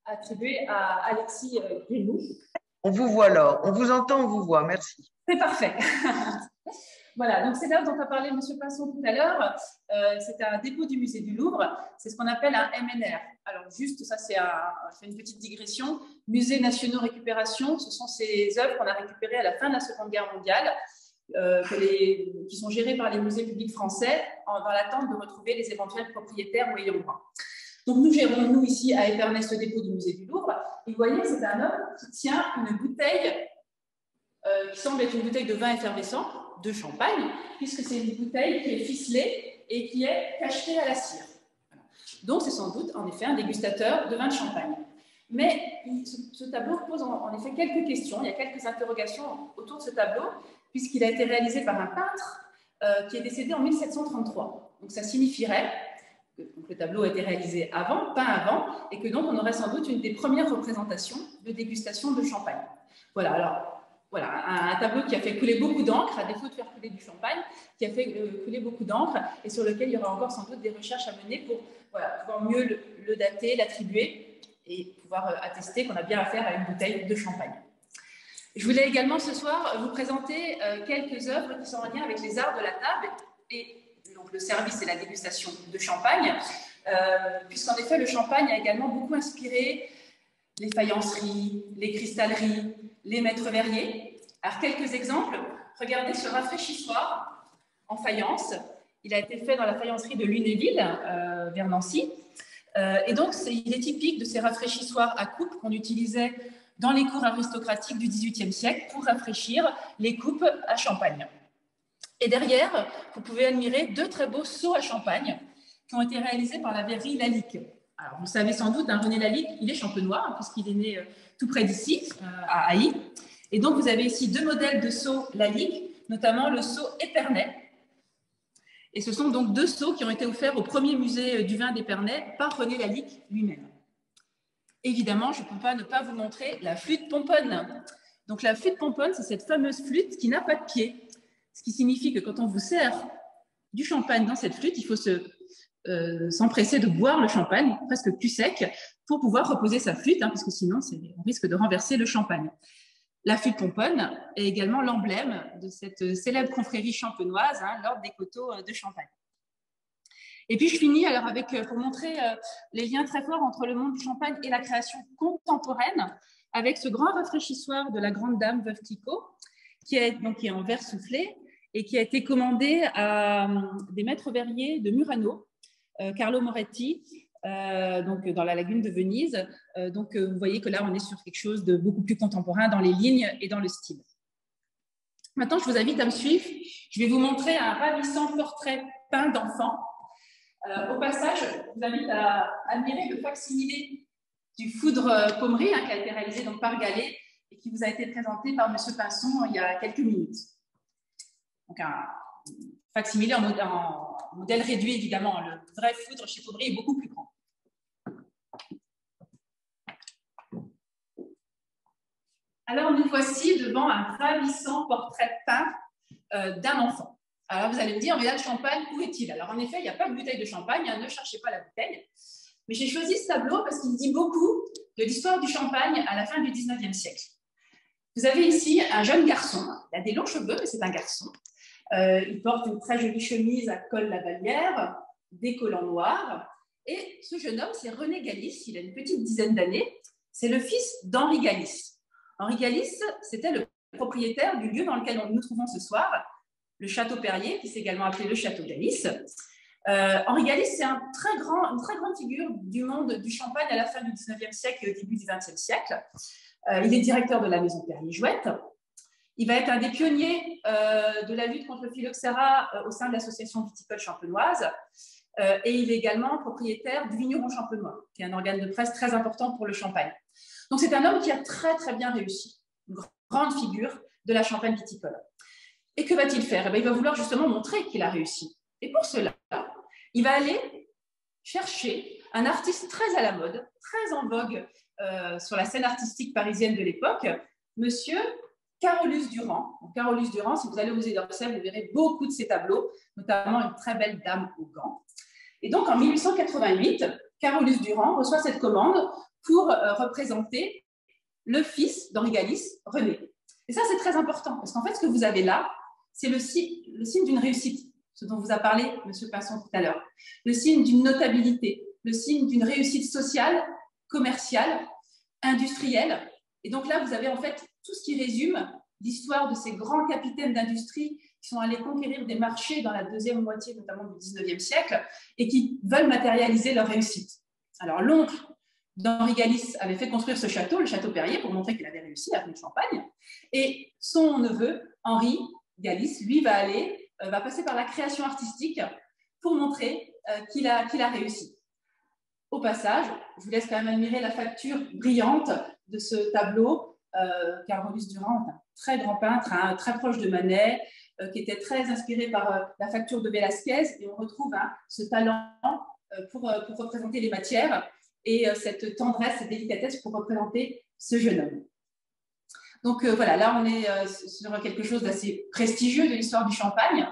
C: attribué à Alexis Grinou.
A: On vous voit là, on vous entend, on vous voit, merci.
C: C'est parfait. Voilà, donc c'est l'œuvre dont a parlé M. Pinson tout à l'heure. C'est un dépôt du musée du Louvre. C'est ce qu'on appelle un MNR. Alors juste, ça c'est une petite digression. Musées nationaux récupération, ce sont ces œuvres qu'on a récupérées à la fin de la Seconde Guerre mondiale, qui sont gérées par les musées publics français dans l'attente de retrouver les éventuels propriétaires ou ayants droit. Donc, nous gérons, nous, ici, à Épernay, ce dépôt du musée du Louvre. Et vous voyez, c'est un homme qui tient une bouteille qui semble être une bouteille de vin effervescent, de champagne, puisque c'est une bouteille qui est ficelée et qui est cachetée à la cire. Donc, c'est sans doute, en effet, un dégustateur de vin de champagne. Mais ce tableau pose en effet quelques questions. Il y a quelques interrogations autour de ce tableau, puisqu'il a été réalisé par un peintre qui est décédé en 1733. Donc, ça signifierait donc le tableau a été réalisé avant, peint avant, et que donc on aurait sans doute une des premières représentations de dégustation de champagne. Voilà, alors, voilà, un tableau qui a fait couler beaucoup d'encre, à défaut de faire couler du champagne, qui a fait couler beaucoup d'encre, et sur lequel il y aura encore sans doute des recherches à mener pour pouvoir mieux le dater, l'attribuer, et pouvoir attester qu'on a bien affaire à une bouteille de champagne. Je voulais également ce soir vous présenter quelques œuvres qui sont en lien avec les arts de la table et donc le service et la dégustation de champagne, puisqu'en effet le champagne a également beaucoup inspiré les faïenceries, les cristalleries, les maîtres verriers. Alors quelques exemples, regardez ce rafraîchissoir en faïence, il a été fait dans la faïencerie de Lunéville, vers Nancy, et donc il est typique de ces rafraîchissoirs à coupe qu'on utilisait dans les cours aristocratiques du XVIIIe siècle pour rafraîchir les coupes à champagne. Et derrière, vous pouvez admirer deux très beaux seaux à champagne qui ont été réalisés par la verrerie Lalique. Alors, vous savez sans doute, René Lalique, il est champenois, puisqu'il est né tout près d'ici, à Haï. Et donc, vous avez ici deux modèles de seaux Lalique, notamment le seau Épernay. Et ce sont donc deux seaux qui ont été offerts au premier musée du vin d'Épernay par René Lalique lui-même. Évidemment, je ne peux pas ne pas vous montrer la flûte pomponne. Donc, la flûte pomponne, c'est cette fameuse flûte qui n'a pas de pied. Ce qui signifie que quand on vous sert du champagne dans cette flûte, il faut s'empresser de boire le champagne presque cul sec pour pouvoir reposer sa flûte, parce que sinon on risque de renverser le champagne. La flûte pomponne est également l'emblème de cette célèbre confrérie champenoise, l'ordre des coteaux de Champagne. Et puis je finis alors pour montrer les liens très forts entre le monde du champagne et la création contemporaine, avec ce grand rafraîchissoir de la grande dame Veuve Clicquot, qui est en verre soufflé et qui a été commandé à des maîtres verriers de Murano, Carlo Moretti, donc dans la lagune de Venise. Donc vous voyez que là, on est sur quelque chose de beaucoup plus contemporain dans les lignes et dans le style. Maintenant, je vous invite à me suivre. Je vais vous montrer un ravissant portrait peint d'enfant. Au passage, je vous invite à admirer le facsimilé du foudre pommerie qui a été réalisé donc, par Gallet et qui vous a été présenté par M. Pinson il y a quelques minutes. Donc un facsimilé en modèle réduit, évidemment. Le vrai foudre chez Pommery est beaucoup plus grand. Alors, nous voici devant un ravissant portrait peint d'un enfant. Alors, vous allez me dire, mais là, le champagne, où est-il? Alors, en effet, il n'y a pas de bouteille de champagne, ne cherchez pas la bouteille. Mais j'ai choisi ce tableau parce qu'il dit beaucoup de l'histoire du champagne à la fin du XIXe siècle. Vous avez ici un jeune garçon. Il a des longs cheveux, mais c'est un garçon. Il porte une très jolie chemise à col lavalière, des collants noirs. Et ce jeune homme, c'est René Galis. Il a une petite dizaine d'années. C'est le fils d'Henri Galis. Henri Galis, c'était le propriétaire du lieu dans lequel nous nous trouvons ce soir, le Château Perrier, qui s'est également appelé le Château Galis. Henri Galis, c'est une très grande figure du monde du champagne à la fin du XIXe siècle et au début du XXe siècle. Il est directeur de la maison Perrier-Jouët. Il va être un des pionniers de la lutte contre le phylloxéra au sein de l'association viticole champenoise. Et il est également propriétaire du Vigneron champenois, qui est un organe de presse très important pour le champagne. Donc, c'est un homme qui a très, très bien réussi, une grande figure de la champagne viticole. Et que va-t-il faire? Eh bien, il va vouloir justement montrer qu'il a réussi. Et pour cela, il va aller chercher un artiste très à la mode, très en vogue sur la scène artistique parisienne de l'époque, monsieur Carolus-Duran. Carolus-Duran, si vous allez au musée d'Orsay, vous verrez beaucoup de ses tableaux, notamment une très belle dame aux gants. Et donc, en 1888, Carolus-Duran reçoit cette commande pour représenter le fils d'Henri Galis, René. Et ça, c'est très important, parce qu'en fait, ce que vous avez là, c'est le signe d'une réussite, ce dont vous a parlé M. Pinson tout à l'heure, le signe d'une notabilité, le signe d'une réussite sociale, commerciale, industrielle. Et donc là, vous avez en fait tout ce qui résume l'histoire de ces grands capitaines d'industrie qui sont allés conquérir des marchés dans la deuxième moitié, notamment du XIXe siècle, et qui veulent matérialiser leur réussite. Alors, l'oncle d'Henri Galis avait fait construire ce château, le château Perrier, pour montrer qu'il avait réussi à faire du champagne. Et son neveu, Henri Galis, lui, va passer par la création artistique pour montrer qu'il a réussi. Au passage, je vous laisse quand même admirer la facture brillante de ce tableau. Carolus-Duran est un très grand peintre, très proche de Manet, qui était très inspiré par la facture de Velázquez. Et on retrouve ce talent pour représenter les matières et cette tendresse, cette délicatesse pour représenter ce jeune homme. Donc voilà, là on est sur quelque chose d'assez prestigieux de l'histoire du champagne.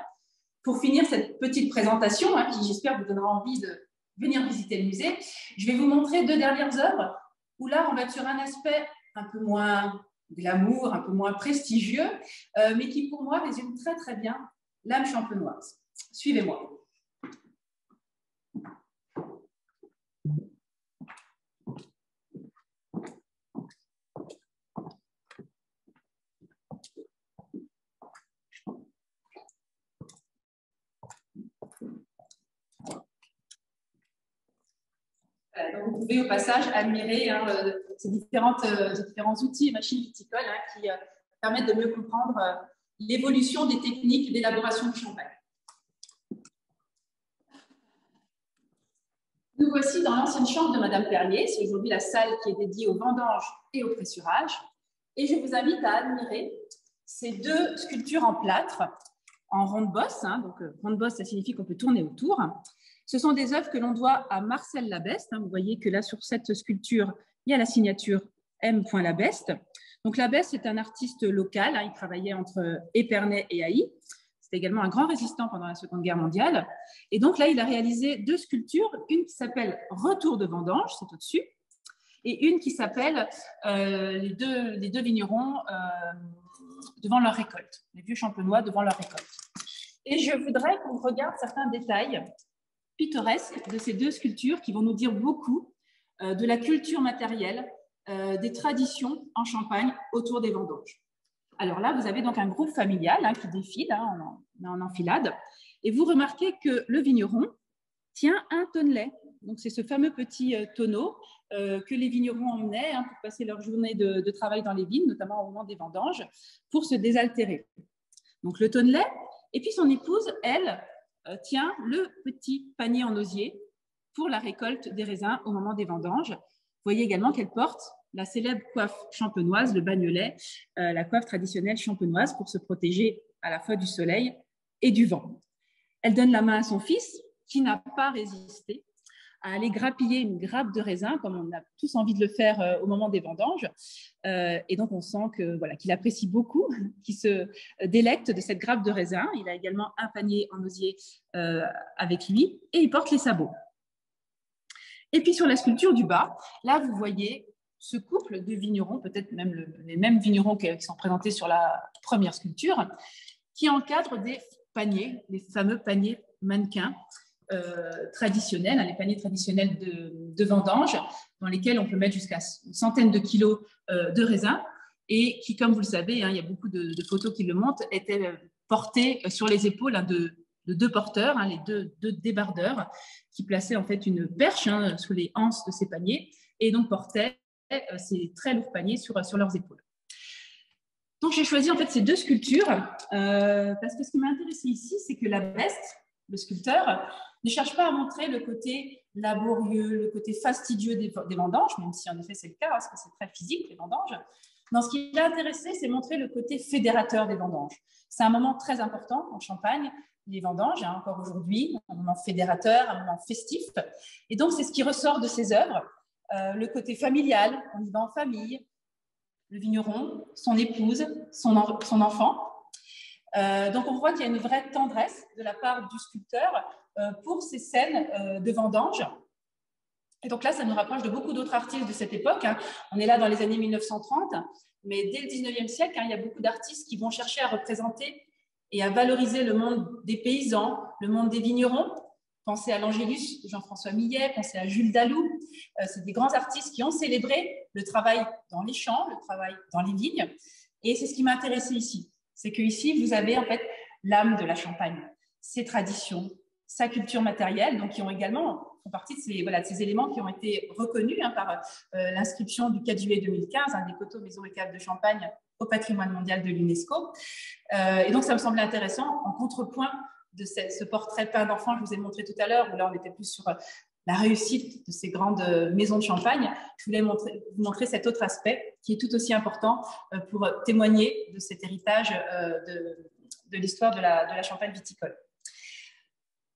C: Pour finir cette petite présentation, qui j'espère vous donnera envie de venir visiter le musée, je vais vous montrer deux dernières œuvres où là, on va être sur un aspect un peu moins glamour, un peu moins prestigieux, mais qui, pour moi, résume très, très bien l'âme champenoise. Suivez-moi. Donc vous pouvez au passage admirer ces différents outils et machines viticoles qui permettent de mieux comprendre l'évolution des techniques d'élaboration du champagne. Nous voici dans l'ancienne chambre de Madame Perrier. C'est aujourd'hui la salle qui est dédiée au vendange et au pressurage. Et je vous invite à admirer ces deux sculptures en plâtre, en ronde-bosse. Donc ronde-bosse, ça signifie qu'on peut tourner autour. Ce sont des œuvres que l'on doit à Marcel Labeste. Vous voyez que là, sur cette sculpture, il y a la signature M. Labeste. Donc Labeste est un artiste local. Il travaillait entre Épernay et Haï. C'était également un grand résistant pendant la Seconde Guerre mondiale. Et donc là, il a réalisé deux sculptures, une qui s'appelle Retour de vendange, c'est au-dessus, et une qui s'appelle les deux vignerons devant leur récolte, les vieux champenois devant leur récolte. Et je voudrais qu'on regarde certains détails pittoresques de ces deux sculptures qui vont nous dire beaucoup de la culture matérielle, des traditions en Champagne autour des vendanges. Alors là, vous avez donc un groupe familial qui défile en enfilade. Et vous remarquez que le vigneron tient un tonnelet. Donc, c'est ce fameux petit tonneau que les vignerons emmenaient pour passer leur journée de travail dans les vignes, notamment au moment des vendanges, pour se désaltérer. Donc, le tonnelet. Et puis, son épouse, elle, tient le petit panier en osier pour la récolte des raisins au moment des vendanges. Vous voyez également qu'elle porte la célèbre coiffe champenoise, le bagnolet, la coiffe traditionnelle champenoise pour se protéger à la fois du soleil et du vent. Elle donne la main à son fils, qui n'a pas résisté à aller grappiller une grappe de raisin, comme on a tous envie de le faire au moment des vendanges. Et donc, on sent qu'il apprécie beaucoup, qu'il se délecte de cette grappe de raisin. Il a également un panier en osier avec lui et il porte les sabots. Et puis, sur la sculpture du bas, là, vous voyez ce couple de vignerons, peut-être même les mêmes vignerons qui sont présentés sur la première sculpture, qui encadrent des paniers, les fameux paniers mannequins traditionnels, les paniers traditionnels de vendange, dans lesquels on peut mettre jusqu'à une centaine de kilos de raisins, et qui, comme vous le savez, il y a beaucoup de photos qui le montrent, étaient portés sur les épaules de deux porteurs, les deux débardeurs, qui plaçaient en fait une perche sous les anses de ces paniers, et donc portaient ces très lourds paniers sur leurs épaules. Donc, j'ai choisi en fait ces deux sculptures parce que ce qui m'a intéressé ici, c'est que Labeste, le sculpteur, ne cherche pas à montrer le côté laborieux, le côté fastidieux des vendanges, même si en effet c'est le cas, parce que c'est très physique, les vendanges. Non, ce qui l'a intéressé, c'est montrer le côté fédérateur des vendanges. C'est un moment très important en Champagne, les vendanges, encore aujourd'hui, un moment fédérateur, un moment festif. Et donc, c'est ce qui ressort de ces œuvres. Le côté familial, on y va en famille, le vigneron, son épouse, son enfant. Donc, on voit qu'il y a une vraie tendresse de la part du sculpteur pour ces scènes de vendange. Et donc là, ça nous rapproche de beaucoup d'autres artistes de cette époque. On est là dans les années 1930, mais dès le 19e siècle, il y a beaucoup d'artistes qui vont chercher à représenter et à valoriser le monde des paysans, le monde des vignerons. Pensez à l'Angélus de Jean-François Millet, pensez à Jules Dalou. C'est des grands artistes qui ont célébré le travail dans les champs, le travail dans les vignes. Et c'est ce qui m'a intéressé ici. C'est qu'ici, vous avez en fait l'âme de la Champagne, ses traditions, sa culture matérielle, donc qui ont également font partie de ces éléments qui ont été reconnus par l'inscription du 4 juillet 2015 des coteaux, maisons et caves de Champagne au patrimoine mondial de l'UNESCO. Et donc, ça me semblait intéressant, en contrepoint de ce portrait peint d'enfant que je vous ai montré tout à l'heure, où là, on était plus sur la réussite de ces grandes maisons de Champagne. Je voulais vous montrer cet autre aspect qui est tout aussi important pour témoigner de cet héritage de l'histoire de la Champagne viticole.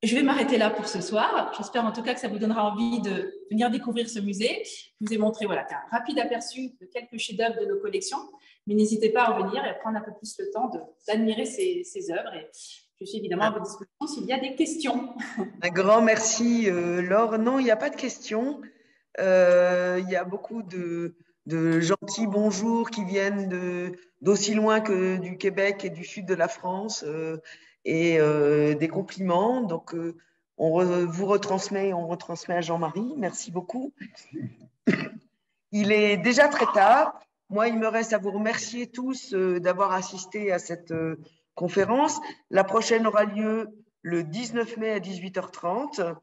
C: Je vais m'arrêter là pour ce soir. J'espère en tout cas que ça vous donnera envie de venir découvrir ce musée. Je vous ai montré un rapide aperçu de quelques chefs-d'œuvre de nos collections, mais n'hésitez pas à revenir et à prendre un peu plus le temps d'admirer ces œuvres. Et je suis évidemment à votre disposition s'il y a des questions.
A: Un grand merci, Laure. Non, il n'y a pas de questions. Il y a beaucoup de gentils bonjours qui viennent d'aussi loin que du Québec et du sud de la France et des compliments. Donc, vous retransmet, on retransmet à Jean-Marie. Merci beaucoup. Il est déjà très tard. Moi, il me reste à vous remercier tous d'avoir assisté à cette conférence. La prochaine aura lieu le 19 mai à 18h30.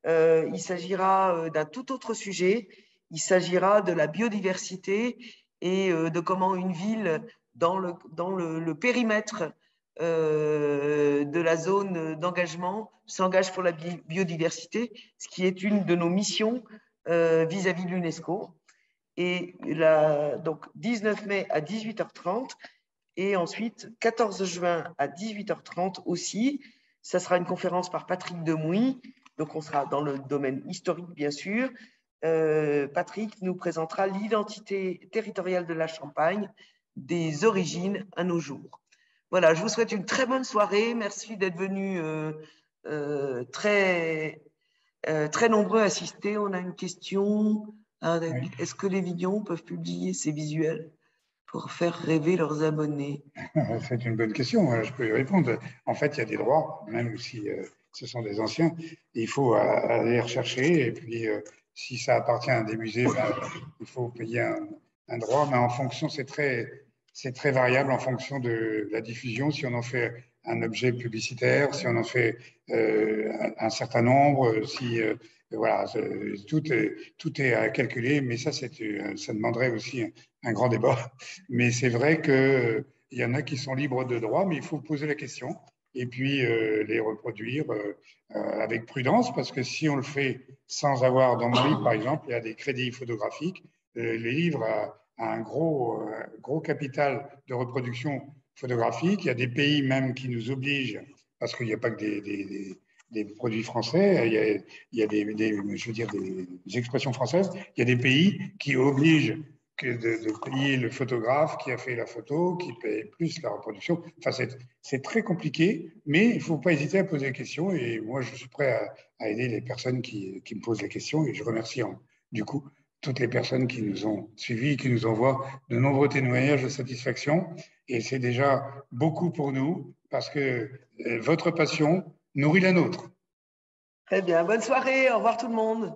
A: Il s'agira d'un tout autre sujet. Il s'agira de la biodiversité et de comment une ville, dans le périmètre de la zone d'engagement, s'engage pour la biodiversité, ce qui est une de nos missions vis-à-vis de l'UNESCO. Et donc 19 mai à 18h30 et ensuite 14 juin à 18h30 aussi. Ça sera une conférence par Patrick Demouy. Donc, on sera dans le domaine historique, bien sûr. Patrick nous présentera l'identité territoriale de la Champagne, des origines à nos jours. Voilà, je vous souhaite une très bonne soirée. Merci d'être venus très nombreux à assister. On a une question. Oui. Est-ce que les vidéos peuvent publier ces visuels pour faire rêver leurs abonnés?
B: C'est une bonne question, je peux y répondre. En fait, il y a des droits, même si ce sont des anciens. Il faut aller rechercher, et puis si ça appartient à des musées, il faut payer un droit, mais en fonction, c'est très variable en fonction de la diffusion. Si on en fait un objet publicitaire, si on en fait un certain nombre, si voilà, tout est à calculer, mais ça demanderait aussi un grand débat. Mais c'est vrai que il y en a qui sont libres de droit, mais il faut poser la question et puis les reproduire avec prudence, parce que si on le fait sans avoir, dans mon livre par exemple, il y a des crédits photographiques, les livres a un gros capital de reproduction photographique. Il y a des pays même qui nous obligent, parce qu'il n'y a pas que des produits français, il y a des expressions françaises, il y a des pays qui obligent de payer le photographe qui a fait la photo, qui paye plus la reproduction. Enfin, c'est très compliqué, mais il ne faut pas hésiter à poser des questions. Et moi, je suis prêt à aider les personnes qui me posent des questions. Et je remercie du coup toutes les personnes qui nous ont suivis, qui nous envoient de nombreux témoignages de satisfaction. Et c'est déjà beaucoup pour nous, parce que votre passion nourrit la nôtre.
A: Très bien. Bonne soirée. Au revoir tout le monde.